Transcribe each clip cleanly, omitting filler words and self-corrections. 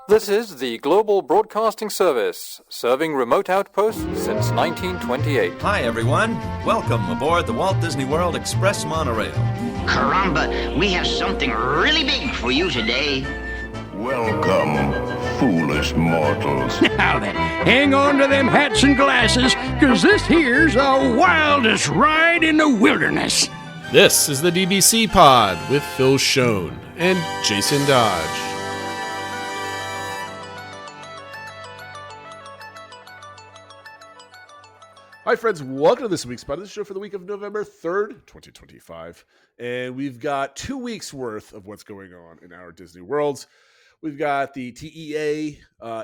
This is the Global Broadcasting Service, serving remote outposts since 1928. Hi, everyone. Welcome aboard the Walt Disney World Express monorail. Caramba, we have something really big for you today. Welcome, foolish mortals. Now then, hang on to them hats and glasses, because this here's the wildest ride in the wilderness. This is the DBC Pod with Phil Schoen and Jason Dodge. Hi, friends. Welcome to this week's pod. This is the show for the week of November 3rd, 2025. And we've got 2 weeks worth of what's going on in our Disney worlds. We've got the TEA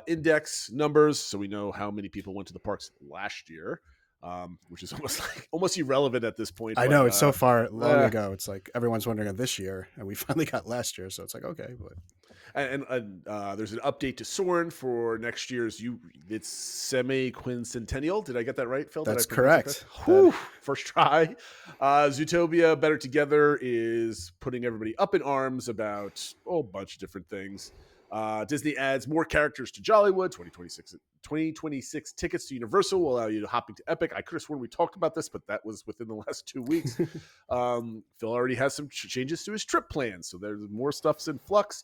index numbers, so we know how many people went to the parks last year, which is almost irrelevant at this point. I know, it's so far long ago. It's like everyone's wondering of this year, and we finally got last year, so it's like, okay. But And there's an update to Soarin' for next year's. It's semi-quincentennial. Did I get that right, Phil? That's correct. First try. Zootopia Better Together is putting everybody up in arms about a whole bunch of different things. Disney adds more characters to Jollywood. 2026 tickets to Universal will allow you to hop into Epic. I could have sworn we talked about this, but that was within the last 2 weeks. Phil already has some changes to his trip plans, so there's more stuff's in flux.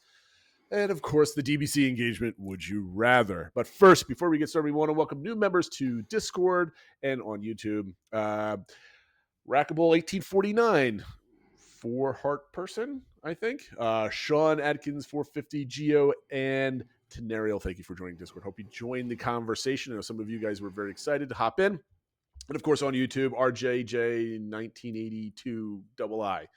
And, of course, the DBC engagement, Would You Rather? But first, before we get started, we want to welcome new members to Discord and on YouTube. Rackable1849, 4-heart person, I think. Sean Adkins, 450, Geo, and Tenariel, thank you for joining Discord. Hope you joined the conversation. I know some of you guys were very excited to hop in. And, of course, on YouTube, RJJ1982 I.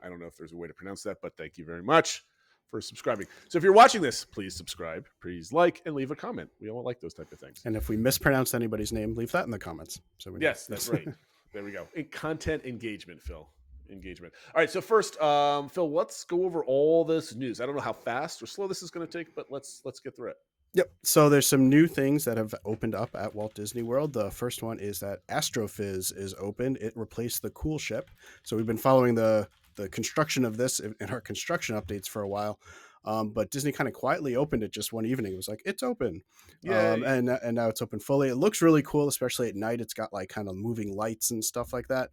I don't know if there's a way to pronounce that, but thank you very much for subscribing. So if you're watching this, please subscribe, please like, and leave a comment. We all like those type of things. And if we mispronounce anybody's name, leave that in the comments. So we Yes, that's right. There we go. Content engagement, Phil. Engagement. All right, so first, Phil, let's go over all this news. I don't know how fast or slow this is going to take, but let's get through it. Yep. So there's some new things that have opened up at Walt Disney World. The first one is that Astrofizz is open. It replaced the Cool Ship. So we've been following the construction of this in our construction updates for a while. But Disney kind of quietly opened it just one evening. It was like, it's open. And now it's open fully. It looks really cool, especially at night. It's got like kind of moving lights and stuff like that.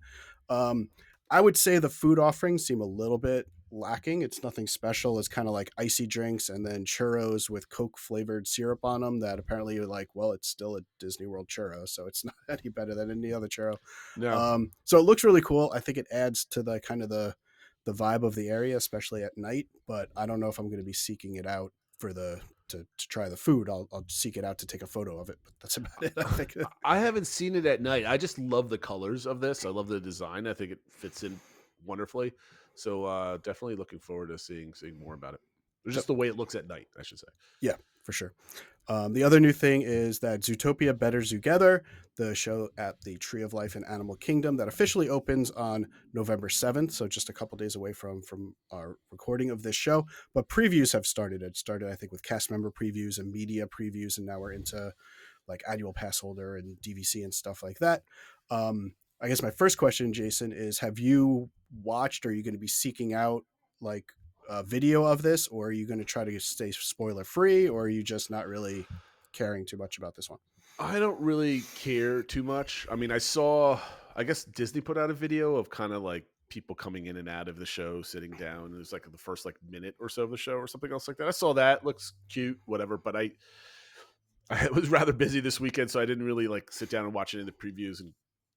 I would say the food offerings seem a little bit lacking. It's nothing special. It's kind of like icy drinks and then churros with Coke flavored syrup on them that apparently you're like, well, it's still a Disney World churro, so it's not any better than any other churro. No. So it looks really cool. I think it adds to the kind of the vibe of the area, especially at night, but I don't know if I'm going to be seeking it out for to try the food. I'll seek it out to take a photo of it, but that's about it. I think. I haven't seen it at night. I just love the colors of this. I love the design. I think it fits in wonderfully. So definitely looking forward to seeing more about it. Just the way it looks at night, I should say. Yeah, for sure. The other new thing is that Zootopia Better Zoottogether, the show at the Tree of Life and Animal Kingdom that officially opens on November 7th, so just a couple days away from our recording of this show. But previews have started. It started, I think, with cast member previews and media previews, and now we're into like annual pass holder and DVC and stuff like that. I guess my first question, Jason, is have you watched, or are you going to be seeking out like a video of this, or are you going to try to stay spoiler free, or are you just not really caring too much about this one? I don't really care too much. I mean, I guess Disney put out a video of kind of like people coming in and out of the show, sitting down. It was like the first like minute or so of the show or something else like that. I saw that. Looks cute, whatever. But I was rather busy this weekend, so I didn't really like sit down and watch any of the previews and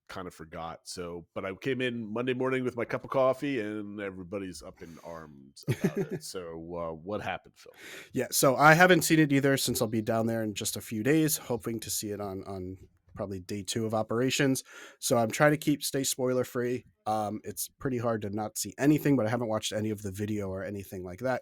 kind of forgot. So, but I came in Monday morning with my cup of coffee and everybody's up in arms about it. So what happened, Phil? Yeah. So I haven't seen it either since I'll be down there in just a few days, hoping to see it on probably day 2 of operations. So I'm trying to stay spoiler free. It's pretty hard to not see anything, but I haven't watched any of the video or anything like that,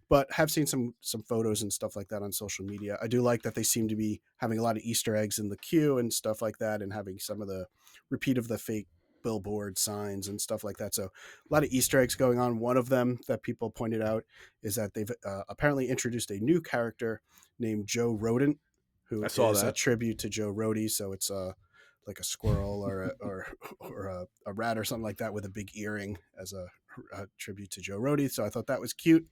but have seen some photos and stuff like that on social media. I do like that they seem to be having a lot of Easter eggs in the queue and stuff like that, and having some of the repeat of the fake billboard signs and stuff like that. So a lot of Easter eggs going on. One of them that people pointed out is that they've apparently introduced a new character named Joe Rodent, who is a tribute to Joe Rohde. So it's like a squirrel or a rat or something like that with a big earring as tribute to Joe Rody. So I thought that was cute.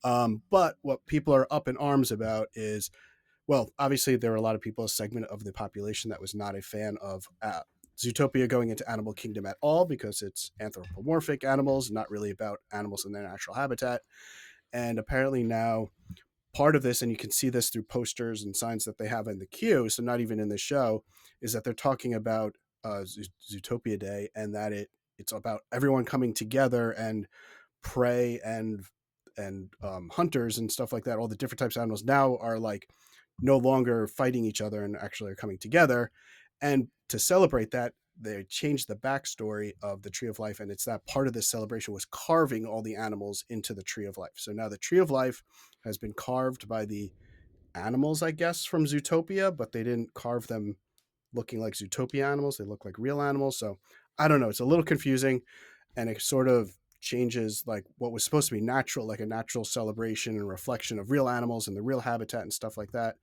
But what people are up in arms about is, well, obviously there are a lot of people, a segment of the population that was not a fan of Zootopia going into Animal Kingdom at all, because it's anthropomorphic animals, not really about animals in their natural habitat. And apparently now part of this, and you can see this through posters and signs that they have in the queue, so not even in the show, is that they're talking about Zootopia Day, and that it's about everyone coming together, and prey and hunters and stuff like that. All the different types of animals now are like no longer fighting each other and actually are coming together. And to celebrate that, they changed the backstory of the Tree of Life, and it's that part of this celebration was carving all the animals into the Tree of Life. So now the Tree of Life has been carved by the animals, I guess, from Zootopia, but they didn't carve them looking like Zootopia animals. They look like real animals. So I don't know. It's a little confusing, and it sort of changes like what was supposed to be natural, like a natural celebration and reflection of real animals and the real habitat and stuff like that,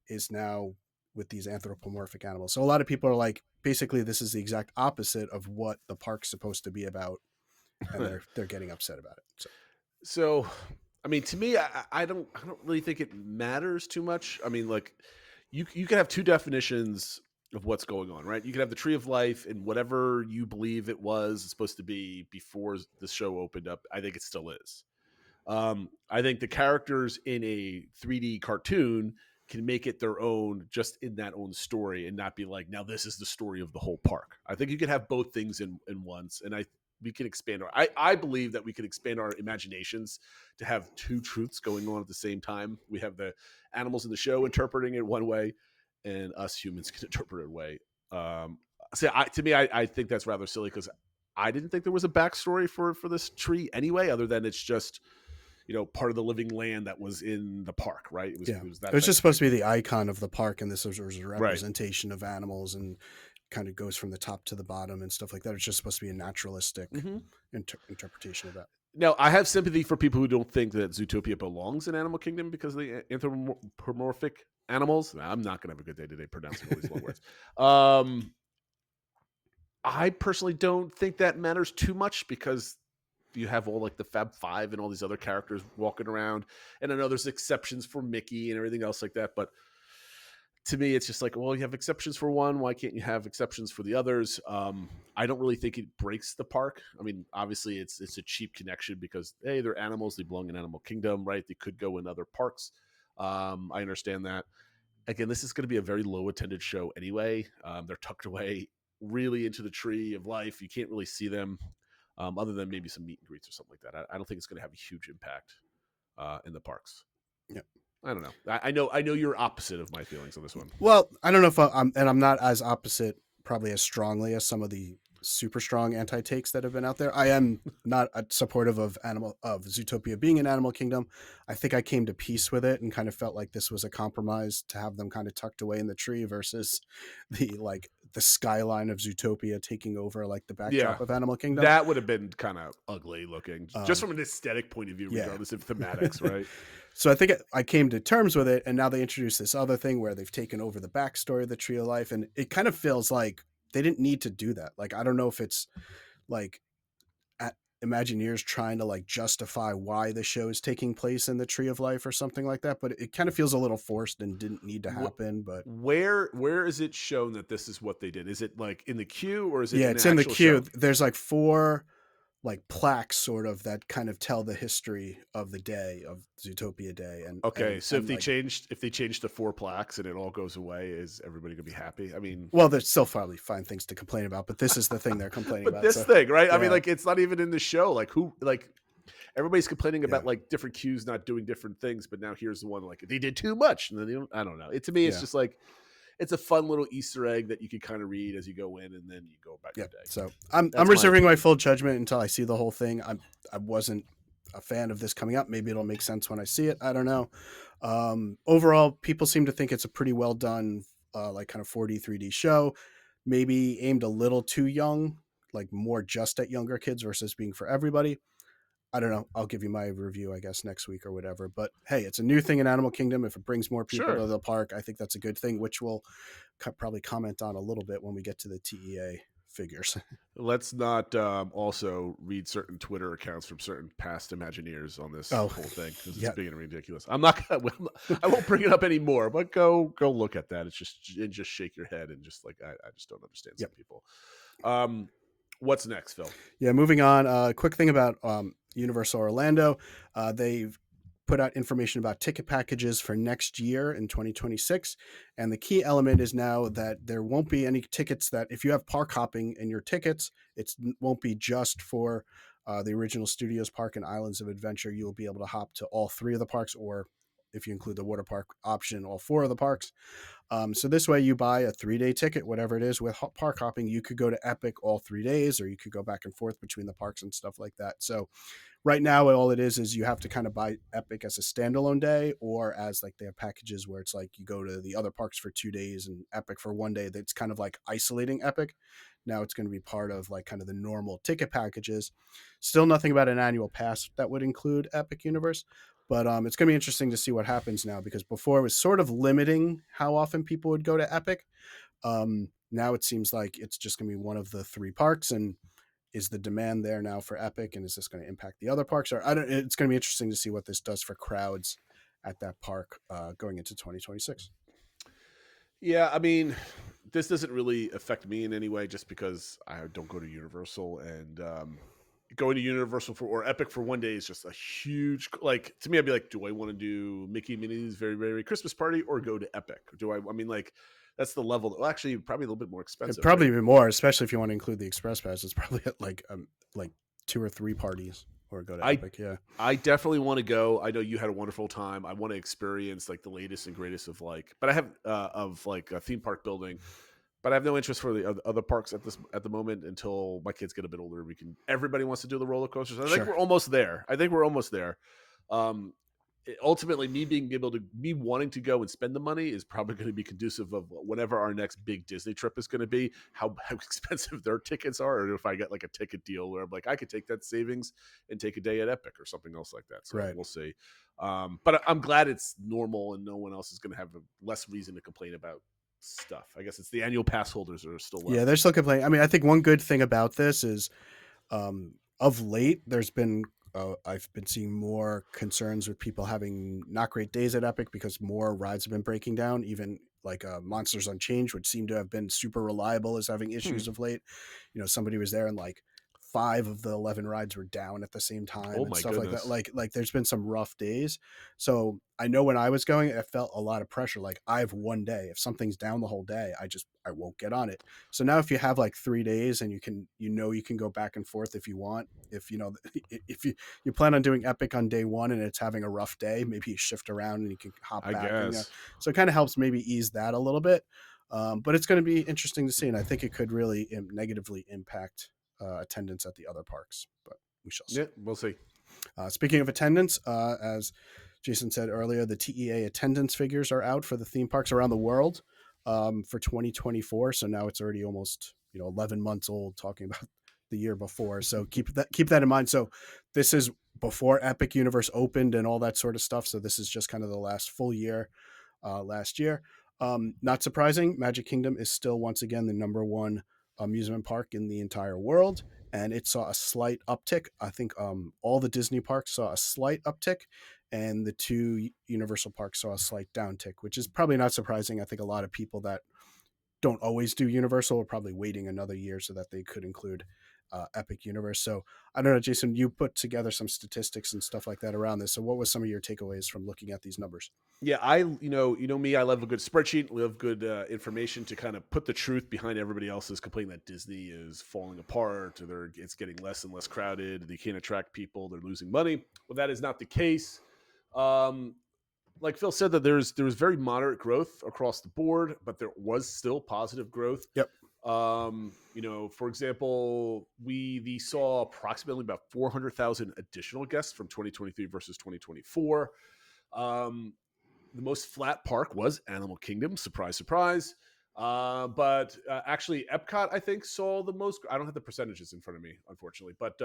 is now with these anthropomorphic animals. So a lot of people are like, basically this is the exact opposite of what the park's supposed to be about, and they're getting upset about it. So I mean, to me, I don't really think it matters too much. I mean, like you can have two definitions of what's going on, right? You can have the Tree of Life and whatever you believe it was supposed to be before the show opened up. I think it still is. I think the characters in a 3D cartoon can make it their own, just in that own story, and not be like, now this is the story of the whole park. I think you can have both things in once, and we can expand I believe that we could expand our imaginations to have two truths going on at the same time. We have the animals in the show interpreting it one way, and us humans can interpret it way. To me, I think that's rather silly, because I didn't think there was a backstory for this tree anyway, other than it's just, part of the living land that was in the park, right? It was just supposed to be the icon of the park, and this was a representation of animals, and kind of goes from the top to the bottom and stuff like that. It's just supposed to be a naturalistic interpretation of that. Now, I have sympathy for people who don't think that Zootopia belongs in Animal Kingdom because of the anthropomorphic animals. I'm not going to have a good day today pronouncing all these long words. I personally don't think that matters too much, because you have all like the Fab Five and all these other characters walking around, and I know there's exceptions for Mickey and everything else like that, but to me, it's just like, well, you have exceptions for one, why can't you have exceptions for the others? I don't really think it breaks the park. I mean, obviously it's a cheap connection, because hey, they're animals, they belong in Animal Kingdom, right? They could go in other parks. I understand that. Again, this is going to be a very low attended show anyway. They're tucked away really into the Tree of Life. You can't really see them, other than maybe some meet and greets or something like that. I don't think it's going to have a huge impact in the parks. Yep. I don't know. I know you're opposite of my feelings on this one. Well, I don't know if I'm not as opposite, probably as strongly as some of the super strong anti-takes that have been out there. I am not supportive of Zootopia being in Animal Kingdom. I think I came to peace with it and kind of felt like this was a compromise to have them kind of tucked away in the tree versus the skyline of Zootopia taking over like the backdrop of Animal Kingdom. That would have been kind of ugly looking, just from an aesthetic point of view, regardless of thematics, right? So I think I came to terms with it, and now they introduced this other thing where they've taken over the backstory of the Tree of Life, and it kind of feels like they didn't need to do that. Like, I don't know if it's like Imagineers trying to like justify why the show is taking place in the Tree of Life or something like that, but it kind of feels a little forced and didn't need to happen. But where is it shown that this is what they did? Is it like in the queue, or is it? Yeah, it's in the queue. Show? There's like 4 like plaques sort of that kind of tell the history of the day of Zootopia Day. And so if they changed to 4 plaques and it all goes away, is everybody gonna be happy? I mean, well, there's still probably fine things to complain about, but this is the thing they're complaining about. This thing, right? Yeah. I mean, like, it's not even in the show. Like, everybody's complaining about like different queues not doing different things, but now here's the one like they did too much, and then I don't know. To me, it's just like, it's a fun little Easter egg that you can kind of read as you go in, and then you go about your day. So I'm reserving my full judgment until I see the whole thing. I wasn't a fan of this coming up. Maybe it'll make sense when I see it. I don't know. Overall, people seem to think it's a pretty well done, like kind of 4D, 3D show. Maybe aimed a little too young, like more just at younger kids versus being for everybody. I don't know. I'll give you my review, I guess, next week or whatever. But hey, it's a new thing in Animal Kingdom. If it brings more people to the park, I think that's a good thing, which we'll probably comment on a little bit when we get to the TEA figures. Let's not also read certain Twitter accounts from certain past Imagineers on this Oh, whole thing because it's yeah. being ridiculous. I'm not gonna. I won't bring it up anymore. But go look at that. It's just shake your head and just like I just don't understand some people. What's next, Phil? Yeah, moving on. Quick thing about Universal Orlando. They've put out information about ticket packages for next year in 2026. And the key element is now that there won't be any tickets that if you have park hopping in your tickets, it won't be just for the original Studios Park and Islands of Adventure. You'll be able to hop to all 3 of the parks, or if you include the water park option, all 4 of the parks. So this way you buy a 3-day ticket, whatever it is, with park hopping, you could go to Epic all 3 days, or you could go back and forth between the parks and stuff like that. So right now, all it is you have to kind of buy Epic as a standalone day, or as like they have packages where it's like you go to the other parks for 2 days and Epic for 1 day. That's kind of like isolating Epic. Now it's going to be part of like kind of the normal ticket packages. Still nothing about an annual pass that would include Epic Universe. But it's going to be interesting to see what happens now, because before it was sort of limiting how often people would go to Epic. Now it seems like it's just going to be one of the 3 parks, and is the demand there now for Epic, and is this going to impact the other parks? Or it's going to be interesting to see what this does for crowds at that park going into 2026. Yeah, I mean, this doesn't really affect me in any way, just because I don't go to Universal, and going to Universal or Epic for 1 day is just a huge, like, to me, I'd be like, do I want to do Mickey Minnie's Very Merry Christmas Party or go to Epic? I mean, like, that's the level. Well, actually, probably a little bit more expensive. It'd probably be more, especially if you want to include the Express Pass. It's probably at like 2 or 3 parties, or go to Epic. Yeah, I definitely want to go. I know you had a wonderful time. I want to experience like the latest and greatest of like, but I have of like a theme park building. But I have no interest for the other parks at the moment until my kids get a bit older. Everybody wants to do the roller coasters. I think we're almost there. Ultimately, me wanting to go and spend the money is probably going to be conducive of whatever our next big Disney trip is going to be, how expensive their tickets are, or if I get like a ticket deal where I'm like, I could take that savings and take a day at Epic or something else like that. So We'll see. But I'm glad it's normal and no one else is going to have less reason to complain about stuff. I guess it's the annual pass holders that are still left. Yeah, they're still complaining. I mean, I think one good thing about this is of late there's been I've been seeing more concerns with people having not great days at Epic because more rides have been breaking down. Even like Monsters Unchained, which seemed to have been super reliable, is having issues of late. Somebody was there and like 5 of the 11 rides were down at the same time and stuff goodness. like that. Like there's been some rough days. So I know when I was going, I felt a lot of pressure. Like I have 1 day. If something's down the whole day, I won't get on it. So now if you have like 3 days and you can go back and forth if you want, if you plan on doing Epic on day 1 and it's having a rough day, maybe you shift around and you can hop back. Guess. So it kind of helps maybe ease that a little bit. But it's going to be interesting to see. And I think it could really negatively impact attendance at the other parks, but we shall see. Yeah, we'll see. Speaking of attendance, as Jason said earlier, the TEA attendance figures are out for the theme parks around the world for 2024. So now it's already almost 11 months old, talking about the year before. So keep that in mind. So this is before Epic Universe opened and all that sort of stuff. So this is just kind of the last full year last year. Not surprising, Magic Kingdom is still once again the number 1 amusement park in the entire world, and it saw a slight uptick. I think all the Disney parks saw a slight uptick, and the 2 Universal parks saw a slight downtick, which is probably not surprising. I think a lot of people that don't always do Universal are probably waiting another year so that they could include Epic Universe. So I don't know, Jason, you put together some statistics and stuff like that around this. So what was some of your takeaways from looking at these numbers? Yeah, you know me, I love a good spreadsheet, love good information to kind of put the truth behind everybody else's complaint that Disney is falling apart, or it's getting less and less crowded, they can't attract people, they're losing money. Well, that is not the case. Like Phil said, that there was very moderate growth across the board, but there was still positive growth. Yep. For example, we saw approximately about 400,000 additional guests from 2023 versus 2024. The most flat park was Animal Kingdom. Surprise, surprise. But actually, Epcot, I think, saw the most. I don't have the percentages in front of me, unfortunately, but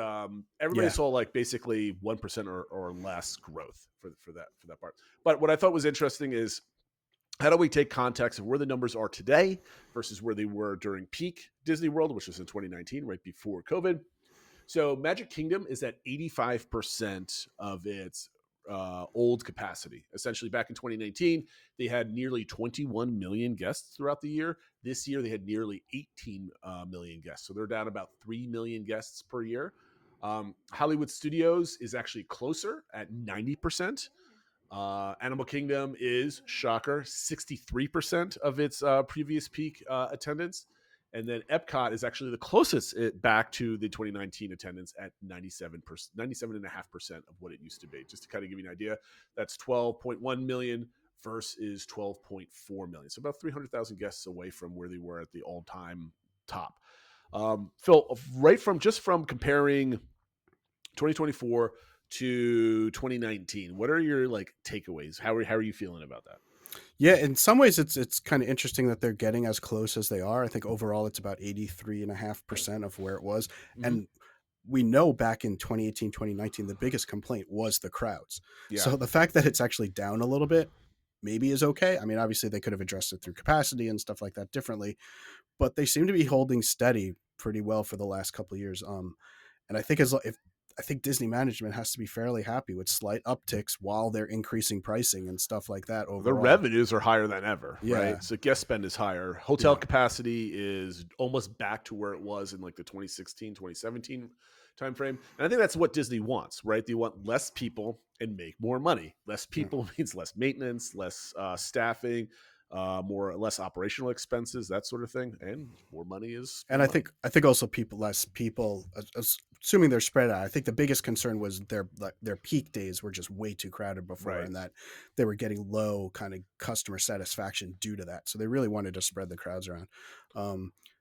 everybody saw like basically 1% or less growth for that part. But what I thought was interesting is how do we take context of where the numbers are today versus where they were during peak Disney World, which was in 2019, right before COVID? So Magic Kingdom is at 85% of its old capacity. Essentially, back in 2019, they had nearly 21 million guests throughout the year. This year, they had nearly 18 million guests. So they're down about 3 million guests per year. Hollywood Studios is actually closer at 90%. Animal Kingdom is, shocker, 63% of its previous peak attendance. And then Epcot is actually the closest back to the 2019 attendance at 97.5% of what it used to be. Just to kind of give you an idea, that's 12.1 million versus 12.4 million. So about 300,000 guests away from where they were at the all-time top. Phil, from comparing 2024 to 2019, what are your takeaways? How are you feeling about that? Yeah, in some ways, it's kind of interesting that they're getting as close as they are. I think overall, it's about 83.5% of where it was. Mm-hmm. And we know back in 2018, 2019, the biggest complaint was the crowds. Yeah. So the fact that it's actually down a little bit maybe is okay. I mean, obviously, they could have addressed it through capacity and stuff like that differently, but they seem to be holding steady pretty well for the last couple of years. And I think I think Disney management has to be fairly happy with slight upticks while they're increasing pricing and stuff like that. Overall, the revenues are higher than ever, right? So guest spend is higher. Hotel capacity is almost back to where it was in the 2016, 2017 timeframe. And I think that's what Disney wants, right? They want less people and make more money. Less people means less maintenance, less staffing, less operational expenses, that sort of thing, and more money is. And I think also less people, assuming they're spread out. I think the biggest concern was their peak days were just way too crowded before, right, and that they were getting low kind of customer satisfaction due to that. So they really wanted to spread the crowds around.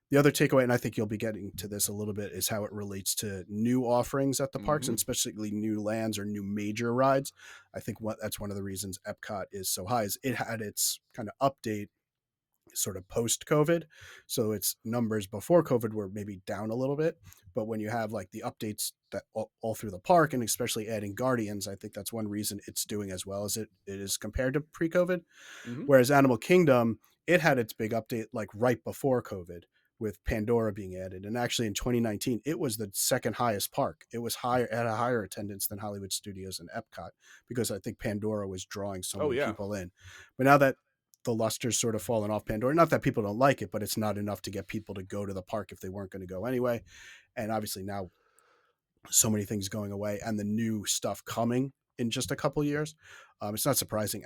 The other takeaway, and I think you'll be getting to this a little bit, is how it relates to new offerings at the parks, and especially new lands or new major rides. I think that's one of the reasons Epcot is so high, is it had its kind of update sort of post-COVID. So its numbers before COVID were maybe down a little bit. But when you have the updates that all through the park, and especially adding Guardians, I think that's one reason it's doing as well as it is compared to pre-COVID. Mm-hmm. Whereas Animal Kingdom, it had its big update right before COVID, with Pandora being added. And actually in 2019, it was the second highest park. It was at a higher attendance than Hollywood Studios and Epcot, because I think Pandora was drawing so many people in. But now that the luster's sort of fallen off Pandora, not that people don't like it, but it's not enough to get people to go to the park if they weren't going to go anyway. And obviously now so many things going away and the new stuff coming in just a couple years. It's not surprising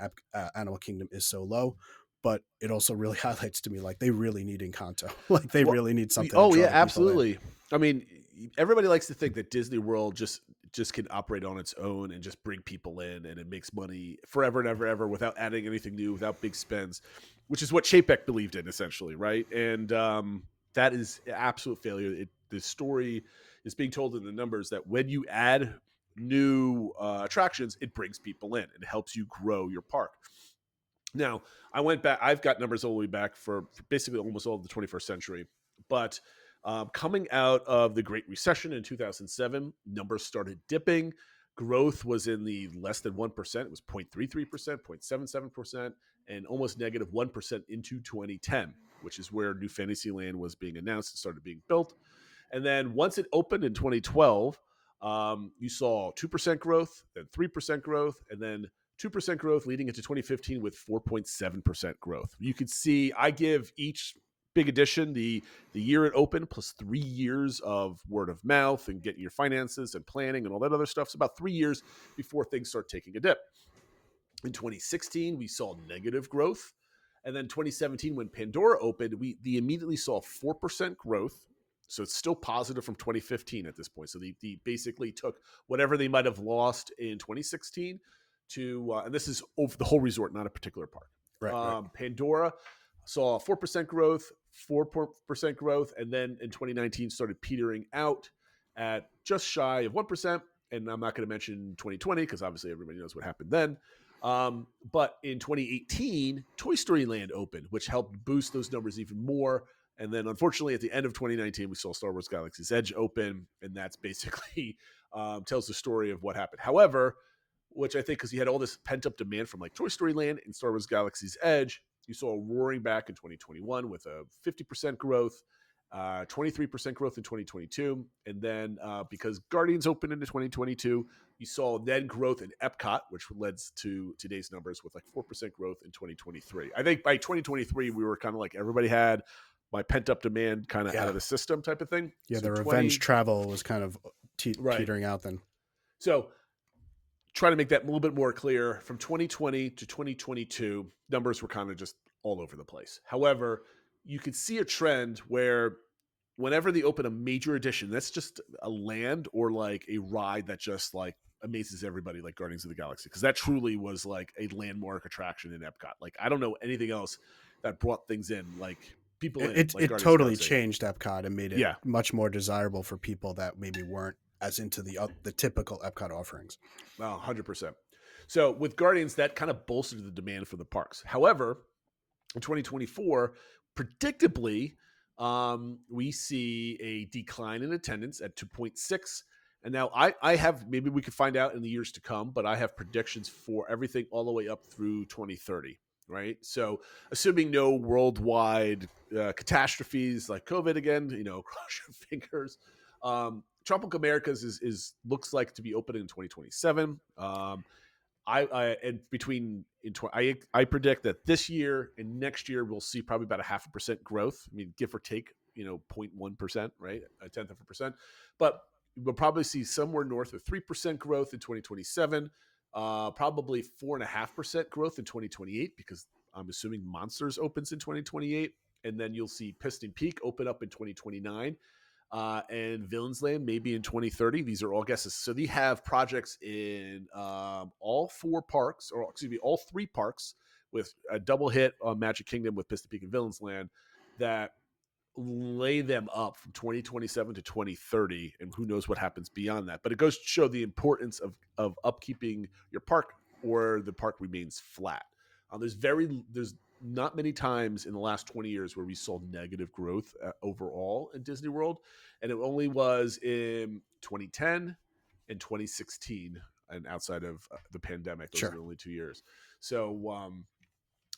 Animal Kingdom is so low. But it also really highlights to me they really need Encanto. They really need something. Oh yeah, absolutely. I mean, everybody likes to think that Disney World just can operate on its own and just bring people in, and it makes money forever and ever without adding anything new, without big spends, which is what Chapek believed in essentially, right? And that is an absolute failure. The story is being told in the numbers that when you add new attractions, it brings people in and helps you grow your park. Now, I went back. I've got numbers all the way back for basically almost all of the 21st century. But coming out of the Great Recession in 2007, numbers started dipping. Growth was in the less than 1%. It was 0.33%, 0.77%, and almost negative 1% into 2010, which is where New Fantasyland was being announced and started being built. And then once it opened in 2012, you saw 2% growth, then 3% growth, and then 2% growth leading into 2015 with 4.7% growth. You could see I give each big addition the year it opened plus 3 years of word of mouth and getting your finances and planning and all that other stuff. It's about 3 years before things start taking a dip. In 2016, we saw negative growth. And then 2017, when Pandora opened, we immediately saw 4% growth. So it's still positive from 2015 at this point. So they basically took whatever they might have lost in 2016 to, and this is over the whole resort, not a particular park. Right. Pandora saw 4% growth, 4% growth, and then in 2019 started petering out at just shy of 1%. And I'm not going to mention 2020 because obviously everybody knows what happened then. But in 2018, Toy Story Land opened, which helped boost those numbers even more. And then unfortunately at the end of 2019, we saw Star Wars Galaxy's Edge open, and that's basically tells the story of what happened. However, which I think because you had all this pent up demand from Toy Story Land and Star Wars Galaxy's Edge, You saw a roaring back in 2021 with a 50% growth, 23% growth in 2022. And then because Guardians opened into 2022, you saw then growth in Epcot, which led to today's numbers with like 4% growth in 2023. I think by 2023, we were kind of like everybody had my pent-up demand kind of out of the system type of thing. Yeah, So the revenge travel was kind of petering out then. So trying to make that a little bit more clear, from 2020 to 2022, numbers were kind of just all over the place. However, you could see a trend where whenever they open a major edition, that's just a land or like a ride that just like amazes everybody, like Guardians of the Galaxy, because that truly was like a landmark attraction in Epcot. Like, I don't know anything else that brought things in, like people in. It like totally changed Epcot and made it Yeah. much more desirable for people that maybe weren't as into the typical Epcot offerings. 100%. So with Guardians, that kind of bolstered the demand for the parks. However, in 2024, predictably, we see a decline in attendance at 2.6. And now I have, maybe we could find out in the years to come, but I have predictions for everything all the way up through 2030, right? So assuming no worldwide catastrophes like COVID again, cross your fingers. Tropical Americas is looks like to be opening in 2027. I predict that this year and next year we'll see probably about a 0.5% growth. I mean, give or take, 0.1%, right? A tenth of a percent. But we'll probably see somewhere north of 3% growth in 2027. Probably 4.5% growth in 2028 because I'm assuming Monsters opens in 2028, and then you'll see Piston Peak open up in 2029. And Villains Land maybe in 2030. These are all guesses. So they have projects in all three parks with a double hit on Magic Kingdom with Piston Peak and Villains Land that lay them up from 2027 to 2030. And who knows what happens beyond that. But it goes to show the importance of upkeeping your park or the park remains flat. There's not many times in the last 20 years where we saw negative growth overall in Disney World. And it only was in 2010 and 2016. And outside of the pandemic, those are the only 2 years. So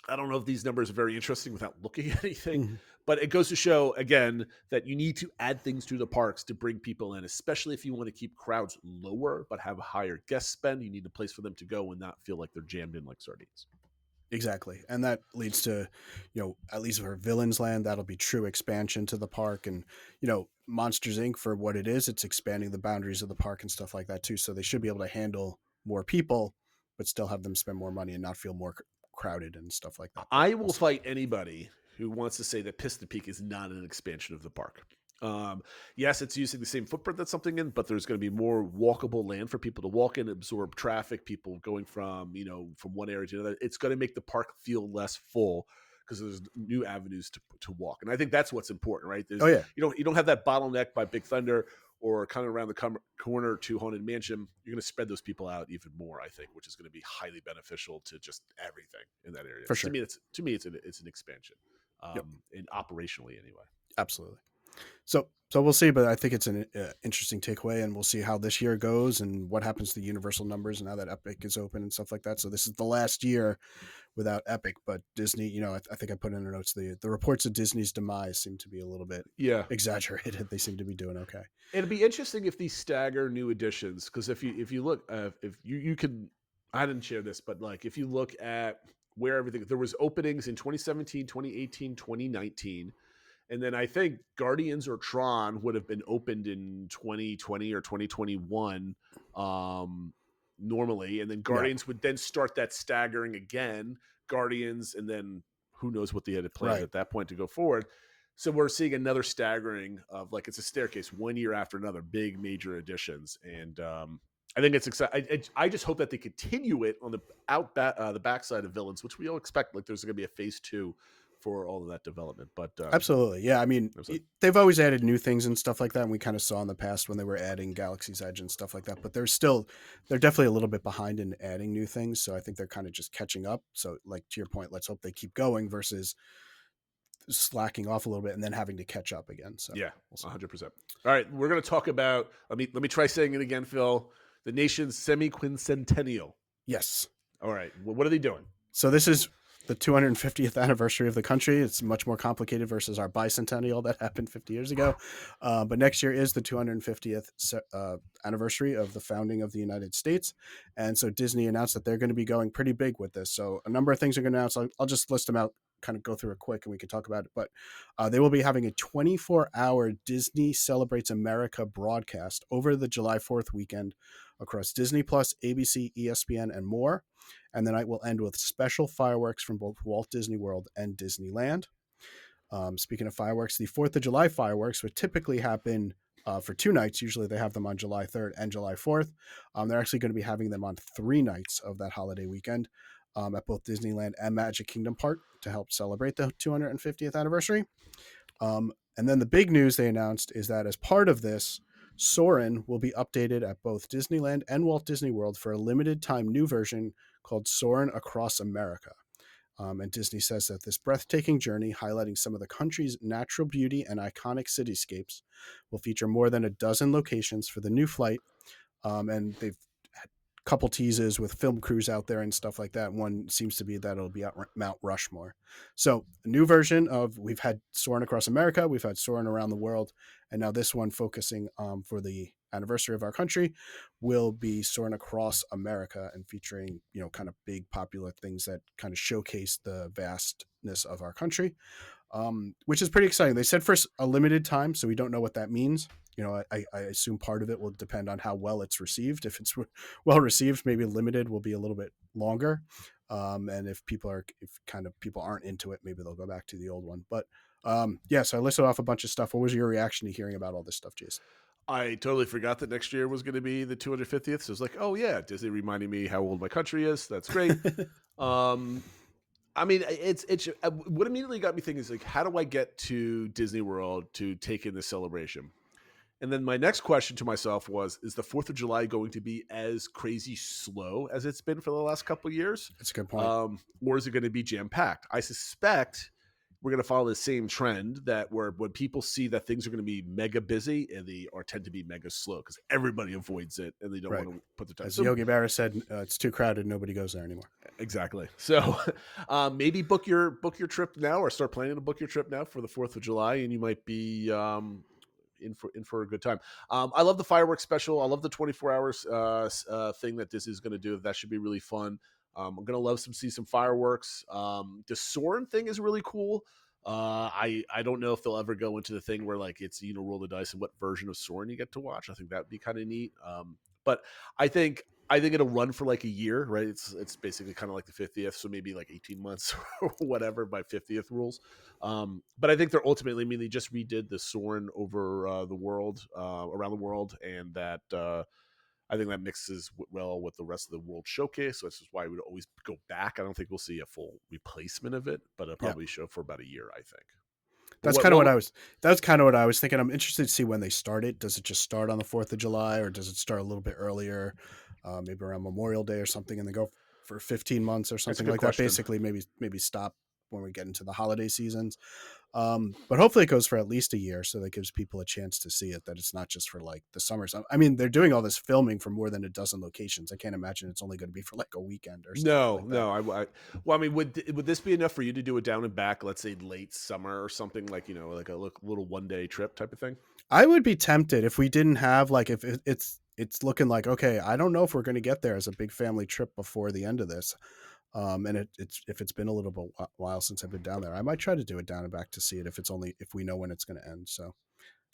I don't know if these numbers are very interesting without looking at anything, but it goes to show again that you need to add things to the parks to bring people in, especially if you want to keep crowds lower, but have a higher guest spend. You need a place for them to go and not feel like they're jammed in like sardines. Exactly. And that leads to, at least for Villains Land, that'll be true expansion to the park. And, Monsters Inc. for what it is, it's expanding the boundaries of the park and stuff like that too. So they should be able to handle more people, but still have them spend more money and not feel more crowded and stuff like that. I will fight anybody who wants to say that Piston Peak is not an expansion of the park. Yes, it's using the same footprint that's something in, but there's going to be more walkable land for people to walk in, absorb traffic, people going from one area to another. It's going to make the park feel less full because there's new avenues to walk. And I think that's what's important, right? You don't have that bottleneck by Big Thunder or kind of around the corner to Haunted Mansion. You're going to spread those people out even more, I think, which is going to be highly beneficial to just everything in that area. For sure. To me, it's an expansion, and operationally anyway. Absolutely. So we'll see, but I think it's an interesting takeaway, and we'll see how this year goes and what happens to the Universal numbers now that Epic is open and stuff like that. So this is the last year without Epic, but Disney, I think I put in the notes, the reports of Disney's demise seem to be a little bit exaggerated. They seem to be doing okay. It'd be interesting if these stagger new additions, because if you look, if you can, I didn't share this, but like if you look at where everything, there was openings in 2017, 2018, 2019. And then I think Guardians or Tron would have been opened in 2020 or 2021 normally. And then Guardians would then start that staggering again, Guardians, and then who knows what they had planned at that point to go forward. So we're seeing another staggering of like it's a staircase 1 year after another, big major additions. And I think it's exciting. I just hope that they continue it on the backside of Villains, which we all expect. Like there's going to be a phase 2 for all of that development. But absolutely. Yeah. I mean, they've always added new things and stuff like that. And we kind of saw in the past when they were adding Galaxy's Edge and stuff like that, but they're definitely a little bit behind in adding new things. So I think they're kind of just catching up. So like to your point, let's hope they keep going versus slacking off a little bit and then having to catch up again. So yeah, 100%. All right. We're going to talk about, let me try saying it again, Phil, the nation's semi-quincentennial. Yes. All right. Well, what are they doing? So this is the 250th anniversary of the country. It's much more complicated versus our bicentennial that happened 50 years ago. But next year is the 250th anniversary of the founding of the United States. And so Disney announced that they're going to be going pretty big with this. So a number of things are going to announce. I'll just list them out, kind of go through it quick and we can talk about it. But they will be having a 24-hour Disney Celebrates America broadcast over the July 4th weekend across Disney Plus, ABC, ESPN, and more. And the night will end with special fireworks from both Walt Disney World and Disneyland. Speaking of fireworks, the 4th of July fireworks would typically happen for 2 nights. Usually they have them on July 3rd and July 4th. They're actually going to be having them on 3 nights of that holiday weekend at both Disneyland and Magic Kingdom Park to help celebrate the 250th anniversary. And then the big news they announced is that as part of this, Soarin' will be updated at both Disneyland and Walt Disney World for a limited time new version called Soarin' Across America. And Disney says that this breathtaking journey, highlighting some of the country's natural beauty and iconic cityscapes, will feature more than a dozen locations for the new flight. And they've had a couple teases with film crews out there and stuff like that. One seems to be that it'll be at Mount Rushmore. So a new version of, we've had Soarin' Across America, we've had Soarin' Around the World, and now this one focusing for the anniversary of our country will be Soarin' Across America and featuring, kind of big popular things that kind of showcase the vastness of our country, which is pretty exciting. They said for a limited time, so we don't know what that means. I assume part of it will depend on how well it's received. If it's well received, maybe limited will be a little bit longer. And if people aren't into it, maybe they'll go back to the old one. But so I listed off a bunch of stuff. What was your reaction to hearing about all this stuff, Jason? I totally forgot that next year was going to be the 250th. So it's like, oh yeah, Disney reminding me how old my country is. That's great. I mean, it's what immediately got me thinking is like, how do I get to Disney World to take in the celebration? And then my next question to myself was, is the 4th of July going to be as crazy slow as it's been for the last couple of years? That's a good point. Or is it going to be jam-packed? I suspect we're going to follow the same trend that where when people see that things are going to be mega busy and they tend to be mega slow because everybody avoids it and they don't want to put the time. As Yogi Berra said, it's too crowded. Nobody goes there anymore. Exactly. So maybe book your trip now or start planning to book your trip now for the 4th of July and you might be in for a good time. I love the fireworks special. I love the 24 hours thing that Disney is going to do. That should be really fun. I'm going to love see some fireworks. The Soarin' thing is really cool. I don't know if they'll ever go into the thing where like it's, roll the dice and what version of Soarin' you get to watch. I think that'd be kind of neat. But I think it'll run for like a year, right? It's basically kind of like the 50th. So maybe like 18 months or whatever by 50th rules. But I think they're ultimately, they just redid the Soarin' over the world, around the world. And that, I think that mixes well with the rest of the World Showcase. So this is why we would always go back. I don't think we'll see a full replacement of it, but it'll probably show for about a year, I think. That's kind of what I was thinking. I'm interested to see when they start it. Does it just start on the 4th of July or does it start a little bit earlier? Maybe around Memorial Day or something and then go for 15 months or something like that. Basically, maybe stop when we get into the holiday seasons. But hopefully it goes for at least a year. So that gives people a chance to see it, that it's not just for like the summers. I mean, they're doing all this filming for more than a dozen locations. I can't imagine it's only going to be for like a weekend or something. No. Well, I mean, would this be enough for you to do a down and back, let's say late summer or something like, like a little 1-day trip type of thing? I would be tempted if we didn't have like, if it's looking like, okay, I don't know if we're going to get there as a big family trip before the end of this. And if it's been a little bit while since I've been down there, I might try to do it down and back to see it if we know when it's going to end. So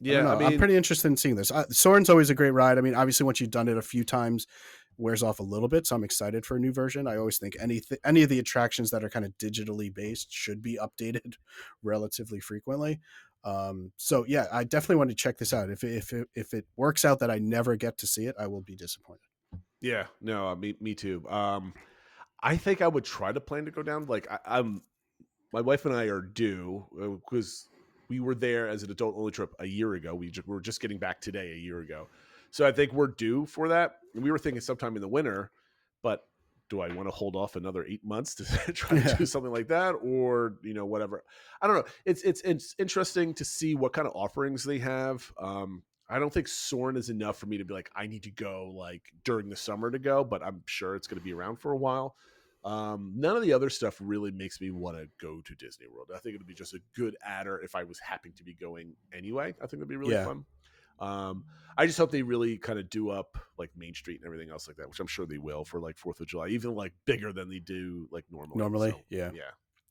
yeah, I'm pretty interested in seeing this. Soarin's always a great ride. I mean, obviously once you've done it a few times, wears off a little bit. So I'm excited for a new version. I always think any of the attractions that are kind of digitally based should be updated relatively frequently. So yeah, I definitely want to check this out. If it works out that I never get to see it, I will be disappointed. Yeah, no, me too. I think I would try to plan to go down. Like my wife and I are due because we were there as an adult only trip a year ago. We were just getting back today a year ago. So I think we're due for that. And we were thinking sometime in the winter, but do I want to hold off another 8 months to try to do something like that? Or, whatever. I don't know. It's interesting to see what kind of offerings they have. I don't think Soarin' is enough for me to be like, I need to go like during the summer to go, but I'm sure it's going to be around for a while. None of the other stuff really makes me want to go to Disney World. I think it'd be just a good adder if I was happy to be going anyway. I think it'd be really fun. I just hope they really kind of do up like Main Street and everything else like that, which I'm sure they will for like 4th of July, even like bigger than they do like normally. So, yeah.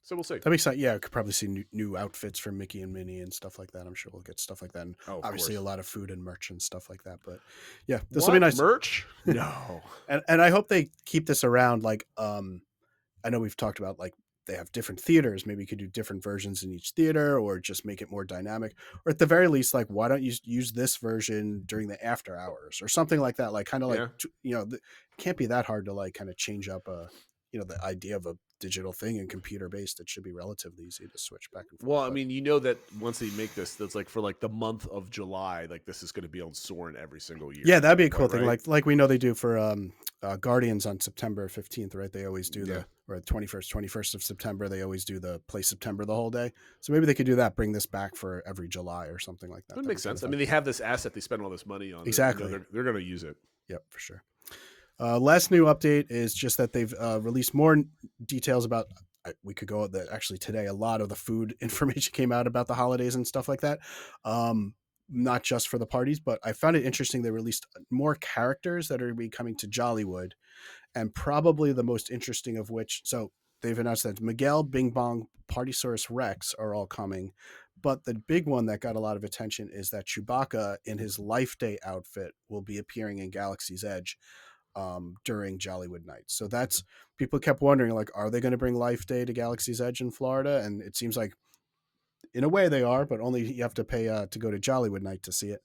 So we'll see. That'd be exciting. Yeah, I could probably see new outfits for Mickey and Minnie and stuff like that. I'm sure we'll get stuff like that. And obviously a lot of food and merch and stuff like that. But yeah, this will be nice. Merch? No. and I hope they keep this around. Like, I know we've talked about like they have different theaters. Maybe you could do different versions in each theater, or just make it more dynamic. Or at the very least, like, why don't you use this version during the after hours or something like that? Like, kind of like, it can't be that hard to like kind of change up the idea of a digital thing and computer based. It should be relatively easy to switch back and forth. Well, I mean, that once they make this, that's like for like the month of July, like this is going to be on Soarin' every single year. Yeah, that'd be a cool thing. Right? Like we know they do for Guardians on September 15th, right? They always do or 21st of September. They always do the Play September the whole day. So maybe they could do that. Bring this back for every July or something like that. That makes sense. I mean, they have this asset. They spend all this money on. Exactly. They're going to use it. Yep, for sure. Last new update is just that they've released more details about. We could go that actually today. A lot of the food information came out about the holidays and stuff like that. Not just for the parties, but I found it interesting. They released more characters that are be coming to Jollywood, and probably the most interesting of which. So they've announced that Miguel, Bing Bong, Partysaurus Rex are all coming. But the big one that got a lot of attention is that Chewbacca in his Life Day outfit will be appearing in Galaxy's Edge during Jollywood Nights. So that's, people kept wondering, like, are they going to bring Life Day to Galaxy's Edge in Florida? And it seems like in a way they are, but only you have to pay to go to Jollywood Night to see it.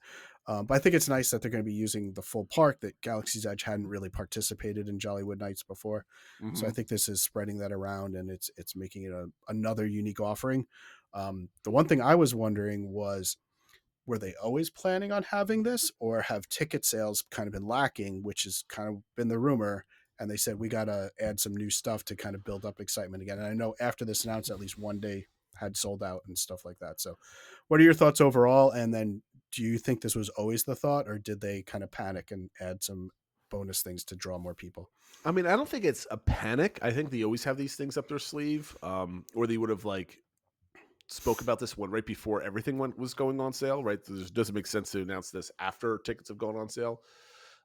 But I think it's nice that they're going to be using the full park, that Galaxy's Edge hadn't really participated in Jollywood Nights before. Mm-hmm. So I think this is spreading that around, and it's making it another unique offering. The one thing I was wondering was, were they always planning on having this, or have ticket sales kind of been lacking, which has kind of been the rumor, and they said we got to add some new stuff to kind of build up excitement again. And I know after this announced, at least one day had sold out and stuff like that. So what are your thoughts overall? And then do you think this was always the thought, or did they kind of panic and add some bonus things to draw more people? I mean, I don't think it's a panic. I think they always have these things up their sleeve, or they would have like spoke about this one right before everything was going on sale, right? It doesn't make sense to announce this after tickets have gone on sale.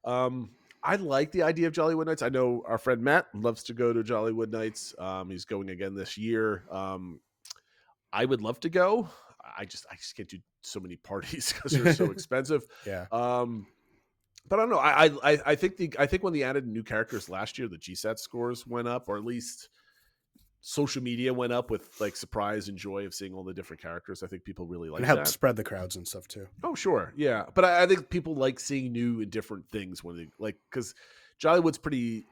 I like the idea of Jollywood Nights. I know our friend Matt loves to go to Jollywood Nights. He's going again this year. I would love to go. I just can't do so many parties because they're so expensive. Yeah. But I don't know. I think when they added new characters last year, the GSAT scores went up, or at least social media went up with like surprise and joy of seeing all the different characters. I think people really like that. It helped spread the crowds and stuff too. Oh, sure. Yeah. But I think people like seeing new and different things when they like, because Jollywood's pretty,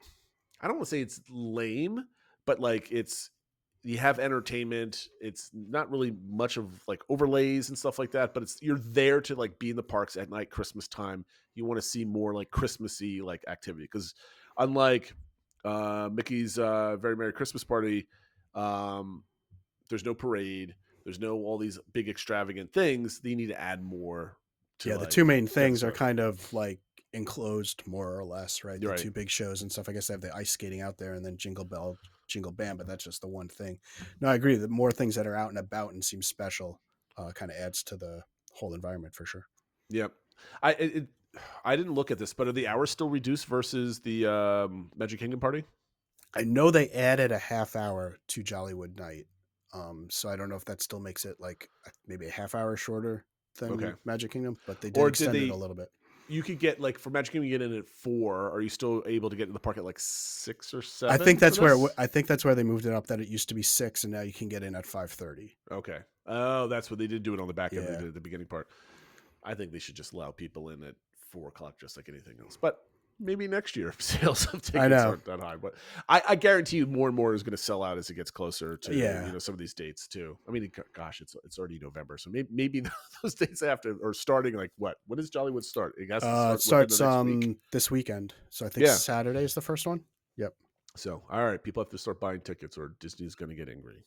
I don't want to say it's lame, but like you have entertainment. It's not really much of like overlays and stuff like that, but you're there to like be in the parks at night, Christmas time. You want to see more like Christmassy like activity, because unlike Mickey's Very Merry Christmas Party, there's no parade, there's no all these big extravagant things. They need to add more to, the two main things are kind of like enclosed more or less, right? The two big shows and stuff. I guess they have the ice skating out there and then Jingle Bell, Jingle Band, but that's just the one thing. No, I agree that more things that are out and about and seem special kind of adds to the whole environment for sure. Yep. I didn't look at this, but are the hours still reduced versus the Magic Kingdom party? I know they added a half hour to Jollywood Night. So I don't know if that still makes it like maybe a half hour shorter than Magic Kingdom, but they did extend it a little bit. You could get like for Magic Kingdom, you get in at 4. Are you still able to get in the park at like 6 or 7? I think that's where they moved it up. That it used to be 6, and now you can get in at 5:30. Okay. Oh, that's what they did do it on the back end. They did at the beginning part. I think they should just allow people in at 4 o'clock, just like anything else. But maybe next year if sales of tickets aren't that high. But I guarantee you more and more is going to sell out as it gets closer to some of these dates too. I mean, gosh, it's already November, so maybe those dates after or starting like what? When does Jollywood start? It starts this weekend. So I think Saturday is the first one. Yep. So all right, people have to start buying tickets, or Disney's going to get angry.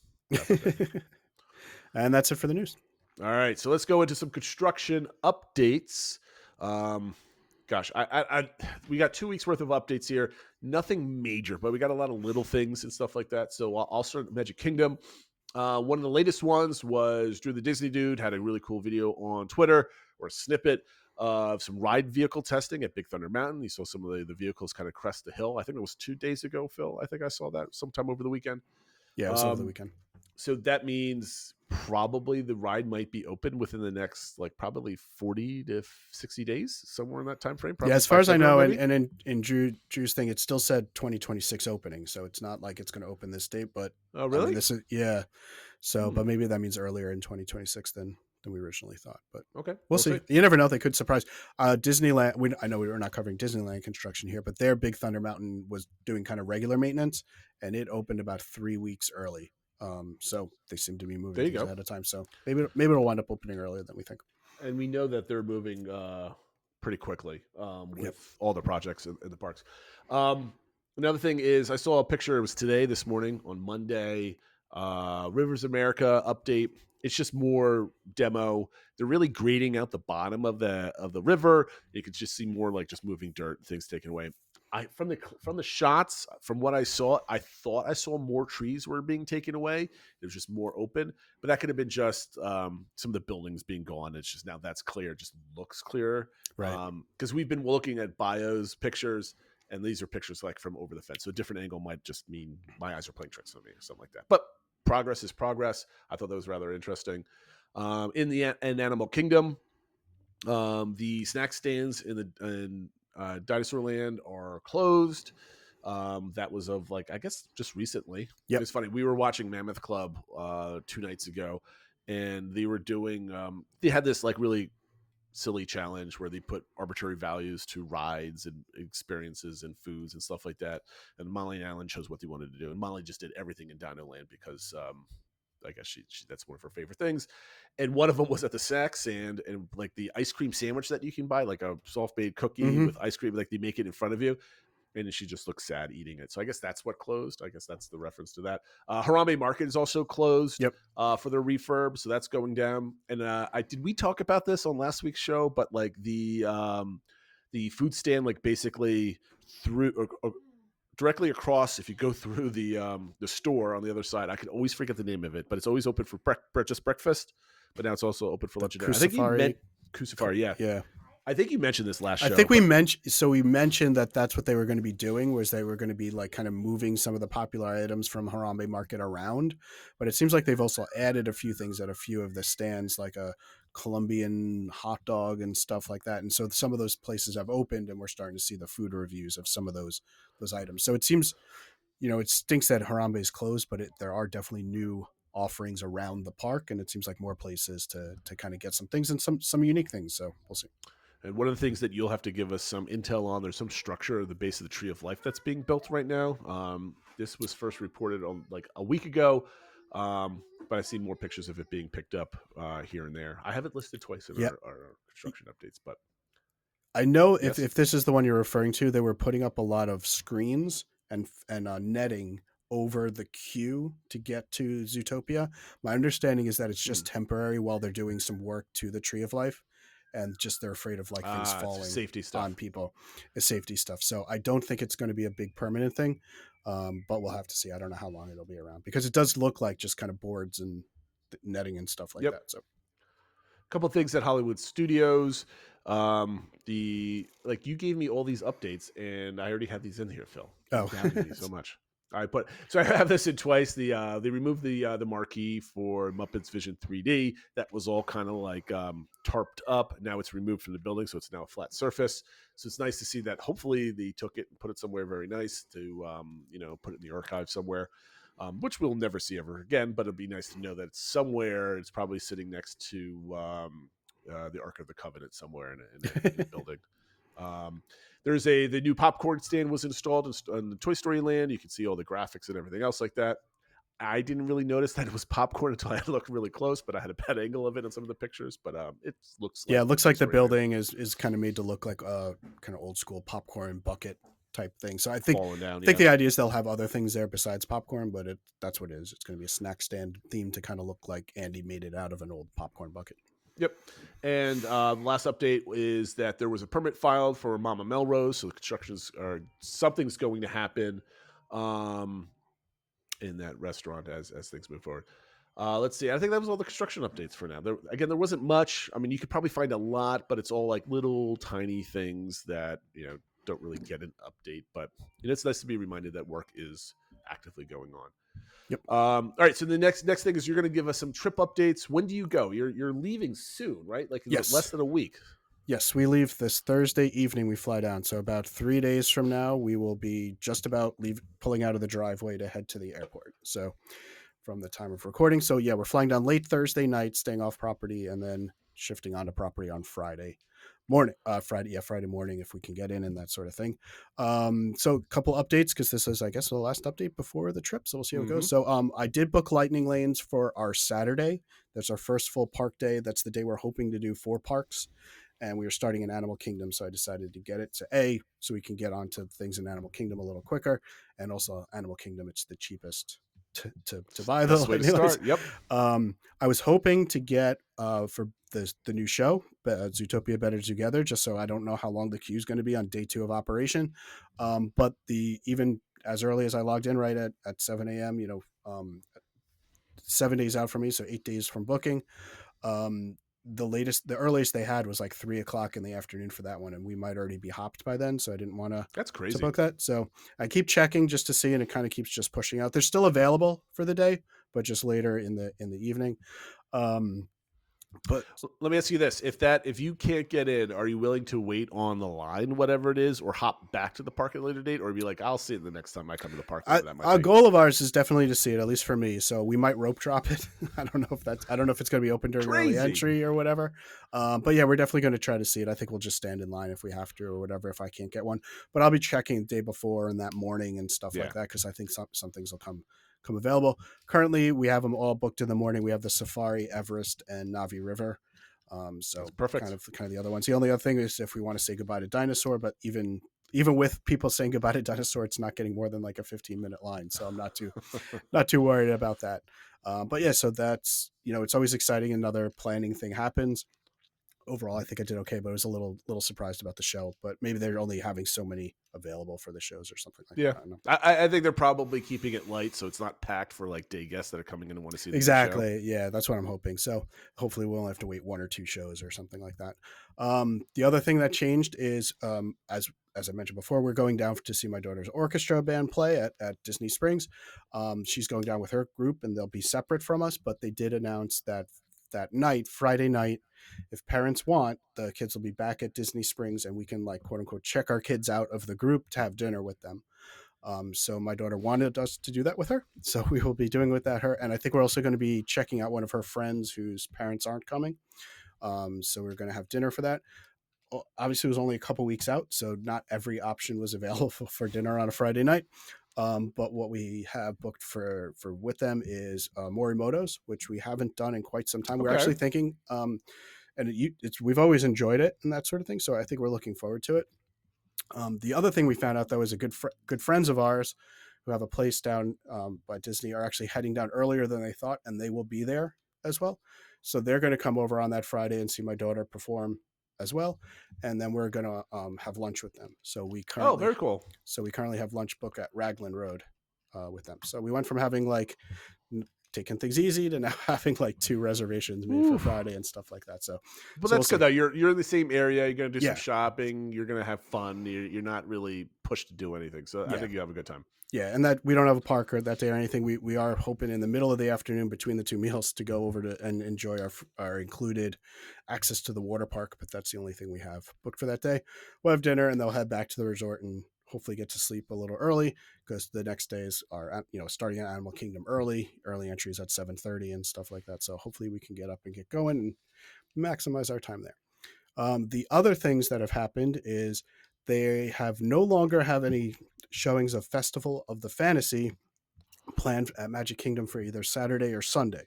And that's it for the news. All right, so let's go into some construction updates. gosh, we got 2 weeks worth of updates here. Nothing major, but we got a lot of little things and stuff like that. So I'll start at Magic Kingdom. One of the latest ones was Drew the Disney Dude had a really cool video on Twitter, or a snippet of some ride vehicle testing at Big Thunder Mountain. You saw some of the vehicles kind of crest the hill. I think it was 2 days ago, Phil. I think I saw that sometime over the weekend. Yeah, it was over the weekend. So that means probably the ride might be open within the next, like, probably 40 to 60 days, somewhere in that time frame. Yeah, as far as I know, and in Drew's thing, it still said 2026 opening, so it's not like it's going to open this date. But oh, really? I mean, this is So, but maybe that means earlier in 2026 than we originally thought. But okay, we'll see. You never know; they could surprise. Disneyland. I know we were not covering Disneyland construction here, but their Big Thunder Mountain was doing kind of regular maintenance, and it opened about 3 weeks early. So they seem to be moving things ahead of time. So maybe it'll wind up opening earlier than we think. And we know that they're moving pretty quickly with all the projects in the parks. Another thing is, I saw a picture. It was this morning on Monday. Rivers America update. It's just more demo. They're really grading out the bottom of the river. You could just see more like just moving dirt and things taken away. From the shots, from what I saw, I thought I saw more trees were being taken away. It was just more open, but that could have been just some of the buildings being gone. It's just now that's clear. It just looks clearer, right? Because we've been looking at bios pictures, and these are pictures like from over the fence. So a different angle might just mean my eyes are playing tricks on me or something like that. But progress is progress. I thought that was rather interesting. In Animal Kingdom, the snack stands in Dinosaur Land are closed. That was of I guess just recently. Yep. It's funny. We were watching Mammoth Club 2 nights ago, and they were doing. They had this really silly challenge where they put arbitrary values to rides and experiences and foods and stuff like that. And Molly and Alan chose what they wanted to do, and Molly just did everything in Dino Land because I guess she that's one of her favorite things. And one of them was at the snack stand, and the ice cream sandwich that you can buy, like a soft baked cookie with ice cream, they make it in front of you. And she just looks sad eating it. So I guess that's what closed. I guess that's the reference to that. Harambe Market is also closed for their refurb. So that's going down. And did we talk about this on last week's show? But the food stand, basically through directly across, if you go through the store on the other side, I can always forget the name of it, but it's always open for just breakfast. But now it's also open for lunch and dinner. I think you meant Kusafari, yeah. I think you mentioned this last show. I think we mentioned that that's what they were going to be doing, was they were going to be kind of moving some of the popular items from Harambe Market around. But it seems like they've also added a few things at a few of the stands, like a Colombian hot dog and stuff like that. And so some of those places have opened, and we're starting to see the food reviews of some of those items. So it seems, it stinks that Harambe is closed, but there are definitely new offerings around the park, and it seems like more places to kind of get some things and some unique things. So we'll see. And one of the things that you'll have to give us some intel on, there's some structure at the base of the Tree of Life that's being built right now. This was first reported on a week ago, but I've seen more pictures of it being picked up here and there. I have it listed twice in our construction updates, but I know if this is the one you're referring to, they were putting up a lot of screens and netting over the queue to get to Zootopia. My understanding is that it's just temporary while they're doing some work to the Tree of Life. And just they're afraid of things falling safety stuff on people. It's safety stuff. So I don't think it's going to be a big permanent thing, but we'll have to see. I don't know how long it'll be around, because it does look like just kind of boards and netting and stuff like that. So a couple of things at Hollywood Studios. You gave me all these updates, and I already had these in here, Phil. Oh, thank you so much. I have this in twice. They removed the marquee for Muppets Vision 3D. That was all kind of tarped up. Now it's removed from the building, so it's now a flat surface. So it's nice to see that. Hopefully they took it and put it somewhere very nice to put it in the archive somewhere, which we'll never see ever again. But it'd be nice to know that it's somewhere. It's probably sitting next to the Ark of the Covenant somewhere in a building. There's the new popcorn stand was installed in the Toy Story Land. You can see all the graphics and everything else like that. I didn't really notice that it was popcorn until I looked really close, but I had a bad angle of it in some of the pictures. But it looks it looks like the building is kind of made to look like a kind of old school popcorn bucket type thing. So I think the idea is they'll have other things there besides popcorn, but that's what it is. It's going to be a snack stand theme to kind of look like Andy made it out of an old popcorn bucket. Yep. And the last update is that there was a permit filed for Mama Melrose, so the constructions are something's going to happen in that restaurant as things move forward. Let's see. I think that was all the construction updates for now. There wasn't much. I mean, you could probably find a lot, but it's all like little tiny things that don't really get an update. But it's nice to be reminded that work is actively going on. Yep. All right. So the next thing is you're going to give us some trip updates. When do you go? You're leaving soon, right? Like Yes. less than a week. Yes, we leave this Thursday evening. We fly down. So about 3 days from now, we will be just about pulling out of the driveway to head to the airport. So from the time of recording. So yeah, we're flying down late Thursday night, staying off property, and then shifting onto property on Friday morning. Friday morning if we can get in and that sort of thing. So a couple updates because this is, I guess, the last update before the trip. So we'll see how it goes. So I did book Lightning Lanes for our Saturday. That's our first full park day. That's the day we're hoping to do 4 parks. And we were starting in Animal Kingdom, so I decided to get it so we can get onto things in Animal Kingdom a little quicker, and also Animal Kingdom, it's the cheapest to buy the way to start. Yep. I was hoping to get for the new show, Zootopia Better Together, just so I don't know how long the queue is going to be on day 2 of operation. But even as early as I logged in right at 7 a.m., 7 days out from me, so 8 days from booking. The earliest they had was like 3:00 in the afternoon for that one, and we might already be hopped by then, so I didn't want to. That's crazy. To book that. So I keep checking just to see, and it kind of keeps just pushing out. They're still available for the day, but just later in the evening. But let me ask you this: if you can't get in, are you willing to wait on the line, whatever it is, or hop back to the park at a later date, or be like, I'll see it the next time I come to the park? A goal of ours is definitely to see it, at least for me. So we might rope drop it. I don't know if it's going to be open during early entry or whatever. But yeah, we're definitely going to try to see it. I think we'll just stand in line if we have to or whatever if I can't get one. But I'll be checking the day before and that morning and stuff like that because I think some things will come available. Currently, we have them all booked in the morning. We have the Safari, Everest, and Navi River. So that's perfect. Kind of the other ones. The only other thing is if we want to say goodbye to Dinosaur, but even with people saying goodbye to Dinosaur, it's not getting more than like a 15-minute line. So I'm not too worried about that. But yeah, so that's, it's always exciting. Another planning thing happens. Overall, I think I did okay, but I was a little surprised about the show. But maybe they're only having so many available for the shows or something like that. I don't know. I think they're probably keeping it light so it's not packed for like day guests that are coming in and want to see the exactly. Yeah, that's what I'm hoping. So hopefully we'll only have to wait 1 or 2 shows or something like that. The other thing that changed is as I mentioned before, we're going down to see my daughter's orchestra band play at Disney Springs. She's going down with her group and they'll be separate from us, but they did announce that night, Friday night, if parents want, the kids will be back at Disney Springs and we can like quote unquote check our kids out of the group to have dinner with them. So my daughter wanted us to do that with her. So we will be doing with her. And I think we're also going to be checking out one of her friends whose parents aren't coming. So we're going to have dinner for that. Obviously it was only a couple weeks out, so not every option was available for dinner on a Friday night. But what we have booked for with them is Morimoto's, which we haven't done in quite some time. Okay. We're actually thinking, we've always enjoyed it and that sort of thing. So I think we're looking forward to it. The other thing we found out though is a good friends of ours who have a place down by Disney are actually heading down earlier than they thought, and they will be there as well. So they're going to come over on that Friday and see my daughter perform as well, and then we're gonna have lunch with them. So we currently very cool. So we currently have lunch booked at Raglan Road with them. So we went from having like taking things easy to now having like 2 reservations made for Friday and stuff like that. So that's good though. You're in the same area. You're gonna do some shopping. You're gonna have fun. You're not really pushed to do anything. So I think you have a good time. Yeah, and that we don't have a park that day or anything. We are hoping in the middle of the afternoon between the 2 meals to go over to and enjoy our included access to the water park. But that's the only thing we have booked for that day. We'll have dinner and they'll head back to the resort and hopefully get to sleep a little early because the next days are starting at Animal Kingdom early entries at 7:30 and stuff like that. So hopefully we can get up and get going and maximize our time there. The other things that have happened is they have no longer have any showings of Festival of the Fantasy planned at Magic Kingdom for either Saturday or Sunday.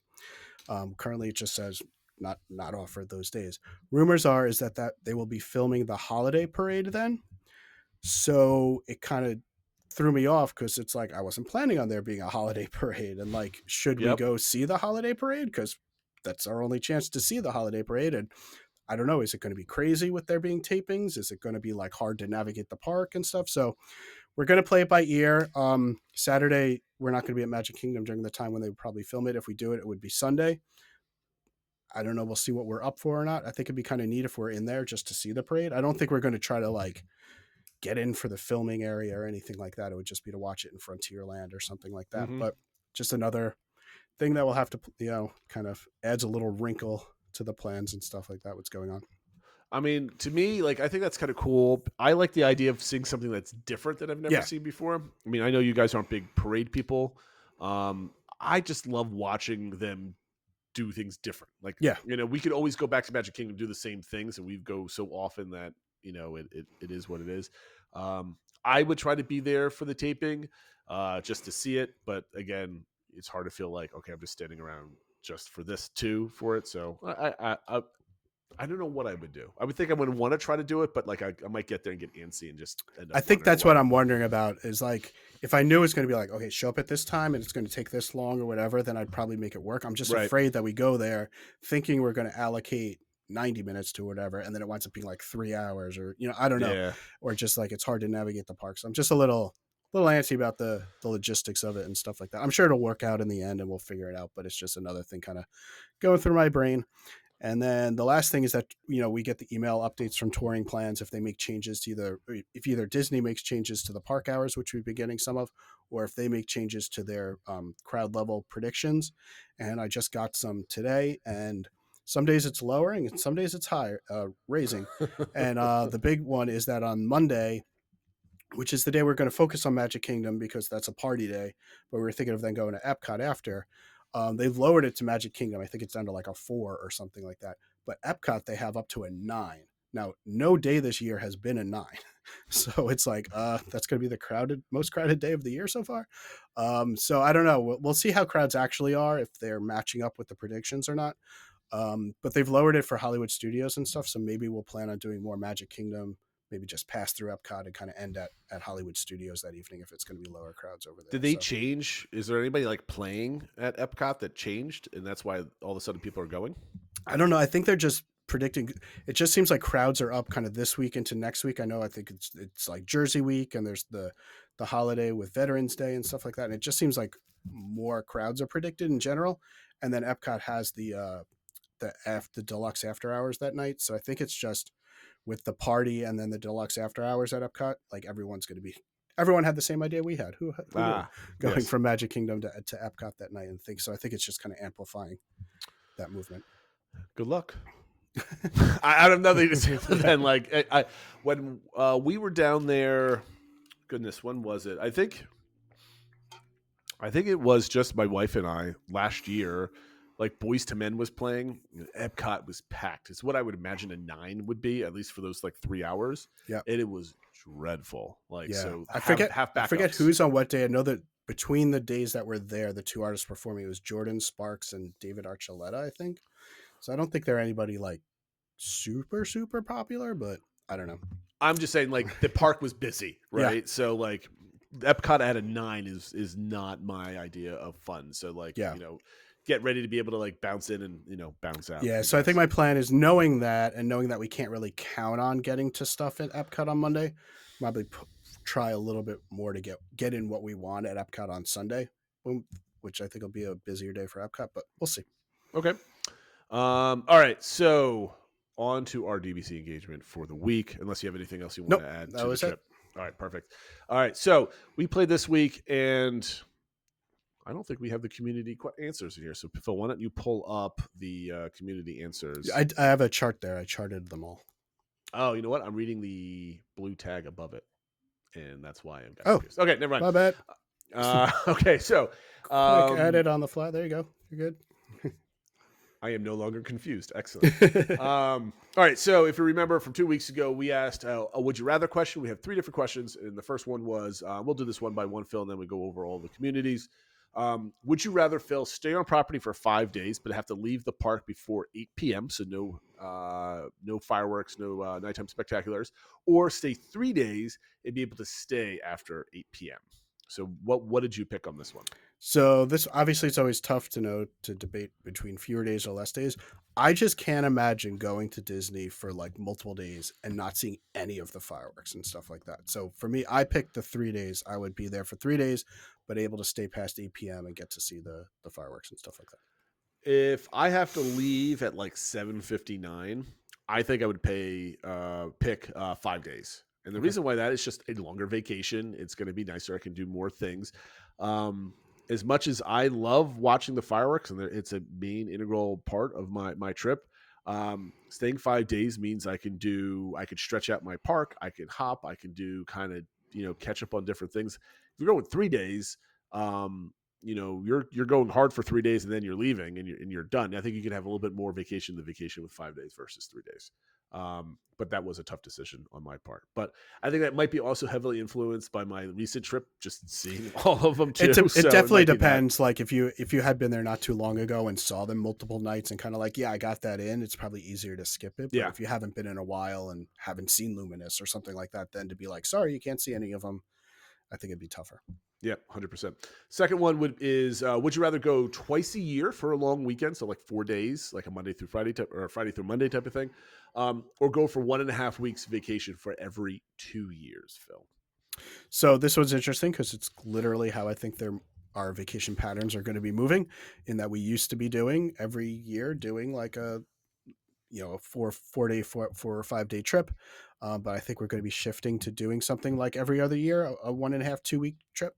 Currently, it just says not offered those days. Rumors is that they will be filming the holiday parade then. So it kind of threw me off because it's like I wasn't planning on there being a holiday parade, and like, should we go see the holiday parade? Because that's our only chance to see the holiday parade. And I don't know, is it going to be crazy with there being tapings? Is it going to be like hard to navigate the park and stuff? So we're going to play it by ear. Saturday, we're not going to be at Magic Kingdom during the time when they would probably film it. If we do it, it would be Sunday. I don't know. We'll see what we're up for or not. I think it'd be kind of neat if we're in there just to see the parade. I don't think we're going to try to like get in for the filming area or anything like that. It would just be to watch it in Frontierland or something like that. But just another thing that we'll have to, kind of adds a little wrinkle to the plans and stuff like that. What's going on? I mean, to me, like, I think that's kind of cool. I like the idea of seeing something that's different that I've never seen before. I mean, I know you guys aren't big parade people. I just love watching them do things different. Like, we could always go back to Magic Kingdom, do the same things, and we go so often that, it is what it is. I would try to be there for the taping just to see it. But again, it's hard to feel like, okay, I'm just standing around just for this too for it. So I don't know what I would do. I would think I would want to try to do it, but like I might get there and get antsy and just end up. I think that's what I'm wondering about is like, if I knew it's going to be like, okay, show up at this time and it's going to take this long or whatever, then I'd probably make it work. I'm just afraid that we go there thinking we're going to allocate 90 minutes to whatever, and then it winds up being like 3 hours or, I don't know. Or just like, it's hard to navigate the park. So I'm just a little antsy about the logistics of it and stuff like that. I'm sure it'll work out in the end and we'll figure it out, but it's just another thing kind of going through my brain. And then the last thing is that, we get the email updates from touring plans if they make changes to either Disney makes changes to the park hours, which we've been getting some of, or if they make changes to their crowd level predictions. And I just got some today, and some days it's lowering and some days it's higher, raising. And the big one is that on Monday, which is the day we're going to focus on Magic Kingdom because that's a party day, but we're thinking of then going to Epcot after. They've lowered it to Magic Kingdom. I think it's down to like a 4 or something like that. But Epcot, they have up to a 9. Now, no day this year has been a 9. So it's like, that's going to be the most crowded day of the year so far. So I don't know. We'll see how crowds actually are, if they're matching up with the predictions or not. But they've lowered it for Hollywood Studios and stuff. So maybe we'll plan on doing more Magic Kingdom, maybe just pass through Epcot and kind of end at Hollywood Studios that evening if it's going to be lower crowds over there. Did they change? Is there anybody like playing at Epcot that changed, and that's why all of a sudden people are going? I don't know. I think they're just predicting. It just seems like crowds are up kind of this week into next week. I think it's like Jersey Week, and there's the holiday with Veterans Day and stuff like that. And it just seems like more crowds are predicted in general. And then Epcot has the deluxe after hours that night. So I think it's just with the party and then the deluxe after hours at Epcot, like everyone had the same idea we had. Who going from Magic Kingdom to Epcot that night and things. So I think it's just kind of amplifying that movement. Good luck. I have nothing to say other than like when we were down there. Goodness, when was it? I think it was just my wife and I last year. Like Boyz II Men was playing, Epcot was packed. It's what I would imagine a 9 would be, at least for those like 3 hours. Yeah, and it was dreadful. So I forget who's on what day. I know that between the days that were there, the 2 artists performing, it was Jordan Sparks and David Archuleta, I think. So I don't think they're anybody like super popular, but I don't know. I'm just saying, like, the park was busy, right? Yeah. So like Epcot at a 9 is not my idea of fun. So like, get ready to be able to like bounce in and bounce out. Yeah, so I think my plan is knowing that we can't really count on getting to stuff at Epcot on Monday, probably try a little bit more to get in what we want at Epcot on Sunday, which I think will be a busier day for Epcot, but we'll see. Okay. All right, so on to our DVC engagement for the week, unless you have anything else you want to add to the trip. All right, perfect. All right, so we played this week, and I don't think we have the community answers in here. So, Phil, why don't you pull up the community answers? I have a chart there. I charted them all. Oh, you know what? I'm reading the blue tag above it, and that's why I'm confused. Okay, never mind. My bad. Okay, so add it on the fly. There you go. You're good. I am no longer confused. Excellent. All right, so if you remember from 2 weeks ago, we asked a would you rather question. We have 3 different questions, and the first one was we'll do this one by one, Phil, and then we go over all the communities. Would you rather, Phil, stay on property for 5 days, but have to leave the park before 8 p.m., so no fireworks, no nighttime spectaculars, or stay 3 days and be able to stay after 8 p.m.? So what did you pick on this one? So this obviously it's always tough to know to debate between fewer days or less days. I just can't imagine going to Disney for like multiple days and not seeing any of the fireworks and stuff like that. So for me, I picked the 3 days. I would be there for 3 days, but able to stay past 8 p.m. and get to see the fireworks and stuff like that. If I have to leave at like 7:59, I think I would pick 5 days. And the reason why that is just a longer vacation. It's going to be nicer. I can do more things. As much as I love watching the fireworks, and it's a main integral part of my trip, staying 5 days means I could stretch out my park. I can hop. I can do kind of, catch up on different things. If you're going 3 days, you're going hard for 3 days and then you're leaving and you're done. I think you can have a little bit more vacation than vacation with 5 days versus 3 days. But that was a tough decision on my part. But I think that might be also heavily influenced by my recent trip, just seeing all of them too. It definitely depends. Like if you had been there not too long ago and saw them multiple nights and kind of like, yeah, I got that in, it's probably easier to skip it. But Yeah. if you haven't been in a while and haven't seen Luminous or something like that, then to be like, sorry, you can't see any of them, I think it'd be tougher. Yeah, 100%. Second one would you rather go twice a year for a long weekend, so like 4 days, like a Monday through Friday type or a Friday through Monday type of thing, or go for 1.5 weeks vacation for every 2 years, Phil? So this was interesting because it's literally how I think our vacation patterns are going to be moving, in that we used to be doing every year like a 4 or 5 day trip. But I think we're going to be shifting to doing something like every other year, a 1.5, 2 week trip.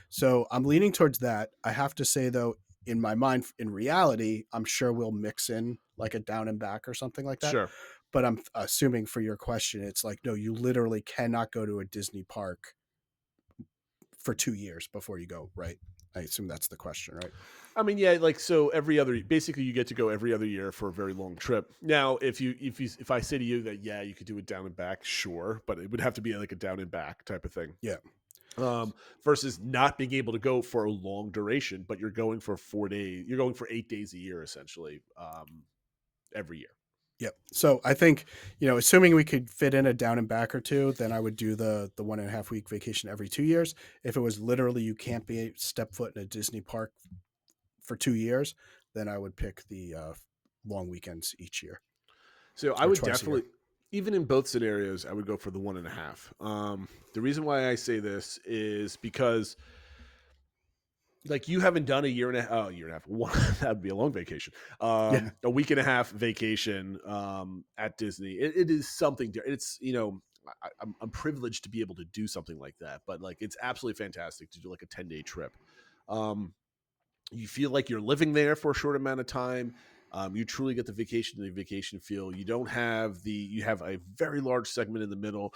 So I'm leaning towards that. I have to say though, in my mind, in reality, I'm sure we'll mix in like a down and back or something like that. Sure. But I'm assuming for your question, it's like, no, you literally cannot go to a Disney park for 2 years before you go, right? I assume that's the question, right? I mean, yeah, like so basically you get to go every other year for a very long trip. Now, if I say to you that, yeah, you could do it down and back, sure, but it would have to be like a down and back type of thing. Yeah. Versus not being able to go for a long duration, but you're going for 4 days, you're going for 8 days a year, essentially, every year. Yep. So I think, assuming we could fit in a down and back or two, then I would do the 1.5 week vacation every 2 years. If it was literally you can't step foot in a Disney park for 2 years, then I would pick the long weekends each year. So I would definitely, even in both scenarios, I would go for the 1.5. The reason why I say this is because, like, you haven't done a year and a half. That would be a long vacation. A week and a half vacation at Disney. It is something different. It's, I'm privileged to be able to do something like that, but like, it's absolutely fantastic to do like a 10-day trip. You feel like you're living there for a short amount of time. You truly get the vacation feel. You have a very large segment in the middle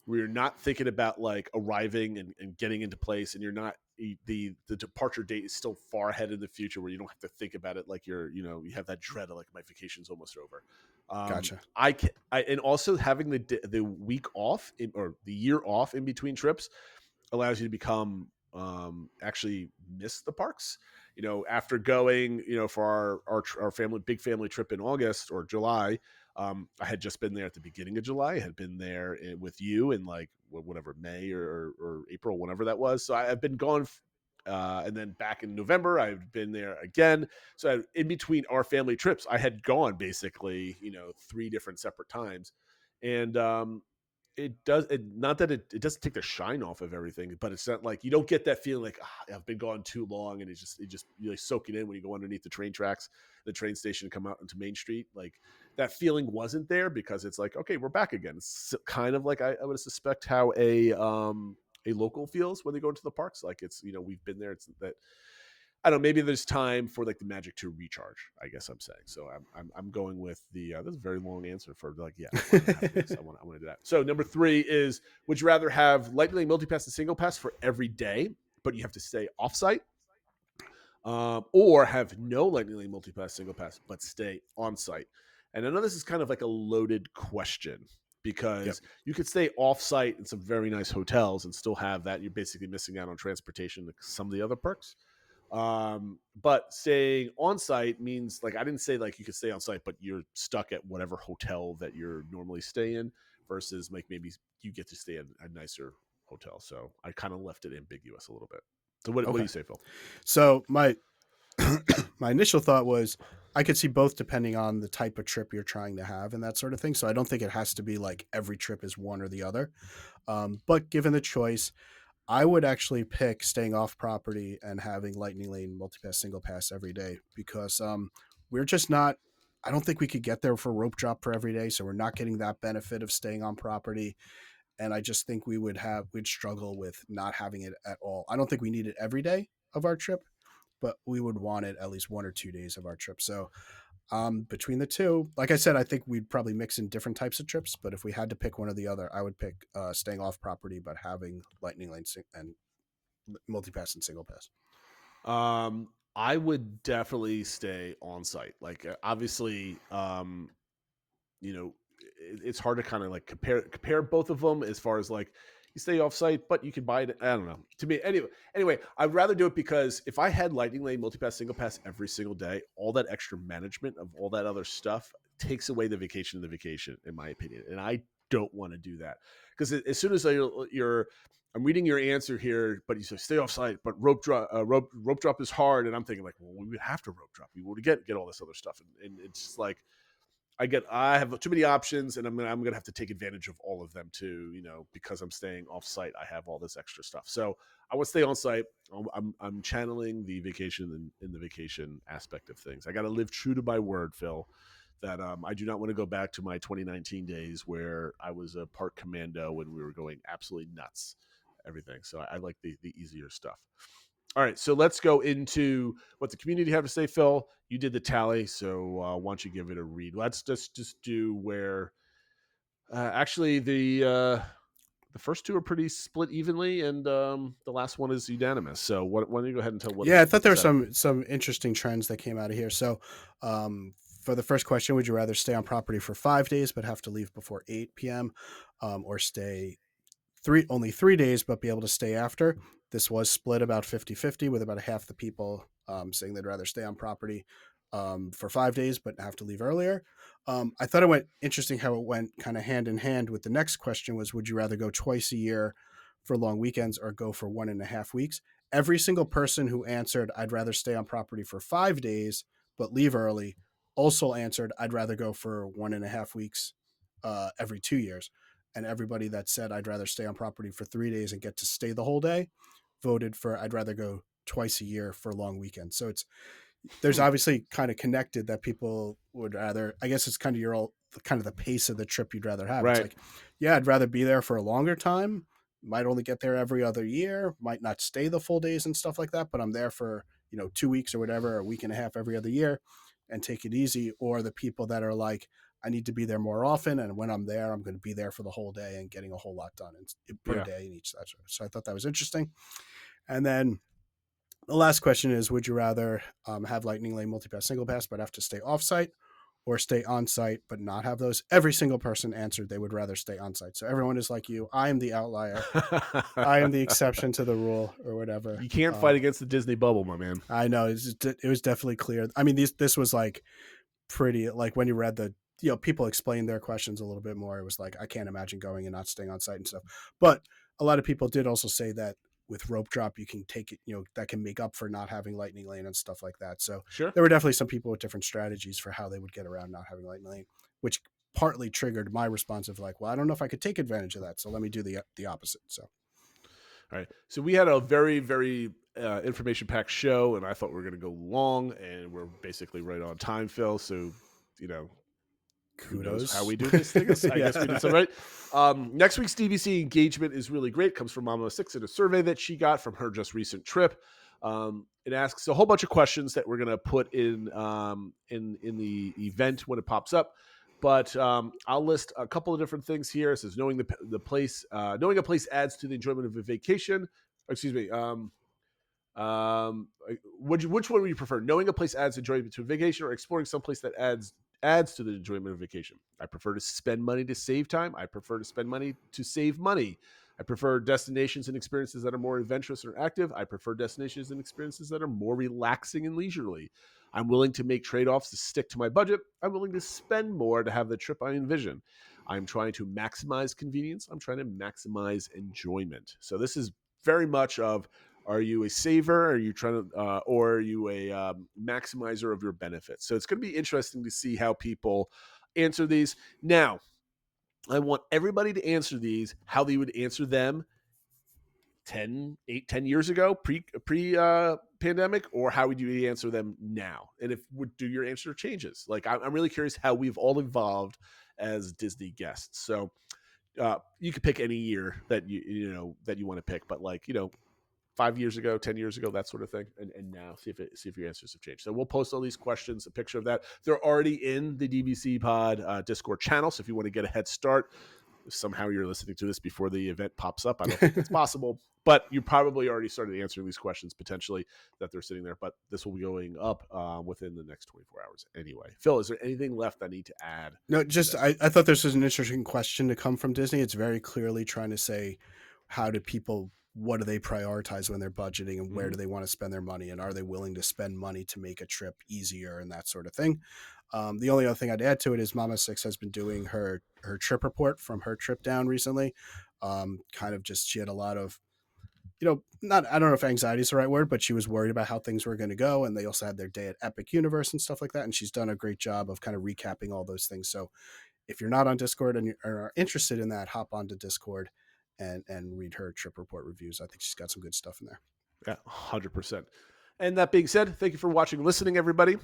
where you're not thinking about like arriving and getting into place, and you're not, the departure date is still far ahead in the future where you don't have to think about it. Like you have that dread of like, my vacation's almost over. Gotcha. And also having the week off or the year off in between trips allows you to become, actually miss the parks. After going, for our big family trip in August or July, I had just been there at the beginning of July. I had been there with you in like whatever, May or April, whenever that was. So I've been gone, and then back in November, I've been there again. So in between our family trips, I had gone basically, 3 different separate times, and it doesn't take the shine off of everything, but it's not like you don't get that feeling like I've been gone too long, and it just you like soak it in when you go underneath the train tracks, the train station, come out into Main Street. Like that feeling wasn't there because it's like, okay, we're back again. It's kind of like I would suspect how a local feels when they go into the parks. Like it's, we've been there. It's that, I don't know, maybe there's time for like the magic to recharge, I guess I'm saying. So I'm going with that's a very long answer for like, yeah, I want to do that. So number 3 is, would you rather have Lightning Lane Multipass and Single Pass for every day, but you have to stay offsite, or have no Lightning Lane Multipass, Single Pass, but stay on site? And I know this is kind of like a loaded question, because you could stay off-site in some very nice hotels and still have that. You're basically missing out on transportation to some of the other perks. But staying on site means, like, I didn't say like you could stay on site, but you're stuck at whatever hotel that you're normally stay in, versus like maybe you get to stay in a nicer hotel. So I kind of left it ambiguous a little bit. So what do Okay. you say, Phil? So my my initial thought was I could see both depending on the type of trip you're trying to have and that sort of thing. So I don't think it has to be like every trip is one or the other. But given the choice, I would actually pick staying off property and having Lightning Lane multipass single pass every day because we're just not. I don't think we could get there for rope drop for every day, so we're not getting that benefit of staying on property. And I just think we'd struggle with not having it at all. I don't think we need it every day of our trip, but we would want it at least 1 or 2 days of our trip. So between the two, like I said, I think we'd probably mix in different types of trips. But if we had to pick one or the other, I would pick staying off property but having Lightning Lane and multipass and single pass. I would definitely stay on site. Like obviously, it's hard to kind of like compare both of them as far as like you stay off site, but you can buy it. I don't know. To me, anyway, I'd rather do it because if I had Lightning Lane multipass single pass every single day, all that extra management of all that other stuff takes away the vacation of the vacation, in my opinion. And I don't want to do that because as soon as I'm reading your answer here, but you say stay off site, but rope drop is hard, and I'm thinking like, well, we would have to rope drop. We would get all this other stuff, and it's just like I have too many options, and I'm gonna have to take advantage of all of them too. Because I'm staying off site, I have all this extra stuff. So I would stay on site. I'm channeling the vacation in the vacation aspect of things. I got to live true to my word, Phil. That I do not want to go back to my 2019 days where I was a park commando when we were going absolutely nuts. Everything. So I like the easier stuff. All right, so let's go into what the community have to say. Phil, you did the tally, so why don't you give it a read? Let's just do where actually the first two are pretty split evenly, and the last one is unanimous. So why don't you go ahead and tell what? Yeah, I thought there were some interesting trends that came out of here. So for the first question, would you rather stay on property for 5 days but have to leave before 8 p.m. Or stay only 3 days but be able to stay after? This was split about 50-50 with about half the people saying they'd rather stay on property for 5 days but have to leave earlier. I thought it went interesting how it went kind of hand in hand with the next question was, would you rather go twice a year for long weekends or go for 1.5 weeks? Every single person who answered I'd rather stay on property for 5 days but leave early also answered I'd rather go for 1.5 weeks every 2 years. And everybody that said I'd rather stay on property for 3 days and get to stay the whole day voted for I'd rather go twice a year for long weekends. So there's obviously kind of connected that people would rather, I guess it's kind of the pace of the trip you'd rather have. Right. It's like, yeah, I'd rather be there for a longer time. Might only get there every other year, might not stay the full days and stuff like that, but I'm there for, 2 weeks or whatever, a week and a half every other year and take it easy. Or the people that are like, I need to be there more often, and when I'm there, I'm going to be there for the whole day and getting a whole lot done per day in each session. So I thought that was interesting. And then the last question is, would you rather have Lightning Lane multipass single pass but have to stay off site, or stay on site but not have those? Every single person answered they would rather stay on site. So everyone is like you. I am the outlier. I am the exception to the rule or whatever. You can't fight against the Disney bubble, my man. I know. It was definitely clear. I mean, this was like pretty, like when you read the, people explained their questions a little bit more. It was like, I can't imagine going and not staying on site and stuff. But a lot of people did also say that with rope drop, you can take it, that can make up for not having Lightning Lane and stuff like that. So sure, there were definitely some people with different strategies for how they would get around not having Lightning Lane, which partly triggered my response of like, well, I don't know if I could take advantage of that. So let me do the opposite. So. All right. So we had a very, very information-packed show, and I thought we were going to go long, and we're basically right on time, Phil. So, who knows how we do this thing? I guess we did something right. Next week's DVC engagement is really great. It comes from Mama 6 in a survey that she got from her just recent trip. It asks a whole bunch of questions that we're going to put in the event when it pops up. But I'll list a couple of different things here. It says knowing a place adds to the enjoyment of a vacation. Excuse me. Which one would you prefer? Knowing a place adds enjoyment to a vacation, or exploring some place that adds to the enjoyment of vacation? I prefer to spend money to save time. I prefer to spend money to save money. I prefer destinations and experiences that are more adventurous or active. I prefer destinations and experiences that are more relaxing and leisurely. I'm willing to make trade-offs to stick to my budget. I'm willing to spend more to have the trip I envision. I'm trying to maximize convenience. I'm trying to maximize enjoyment. So this is very much of Are you a saver? Are you trying to, or are you a maximizer of your benefits? So it's going to be interesting to see how people answer these. Now, I want everybody to answer these how they would answer them 10 years ago, pre pandemic, or how would you answer them now? And if do your answer changes? Like, I'm really curious how we've all evolved as Disney guests. So you could pick any year that you want to pick, but 5 years ago, 10 years ago, that sort of thing, and now see if your answers have changed. So we'll post all these questions, a picture of that. They're already in the DVC Pod Discord channel. So if you want to get a head start, if somehow you're listening to this before the event pops up, I don't think it's possible, but you probably already started answering these questions potentially that they're sitting there. But this will be going up within the next 24 hours anyway. Phil, is there anything left I need to add? No, just I thought this was an interesting question to come from Disney. It's very clearly trying to say, what do they prioritize when they're budgeting, and where do they want to spend their money, and are they willing to spend money to make a trip easier and that sort of thing. The only other thing I'd add to it is Mama Six has been doing her trip report from her trip down recently. She had a lot of, I don't know if anxiety is the right word, but she was worried about how things were going to go. And they also had their day at Epic Universe and stuff like that. And she's done a great job of kind of recapping all those things. So if you're not on Discord and you are interested in that, hop onto Discord and read her trip report reviews. I think she's got some good stuff in there. Yeah, 100%. And that being said, thank you for watching and listening, everybody.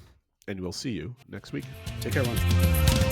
And we'll see you next week. Take care, everyone.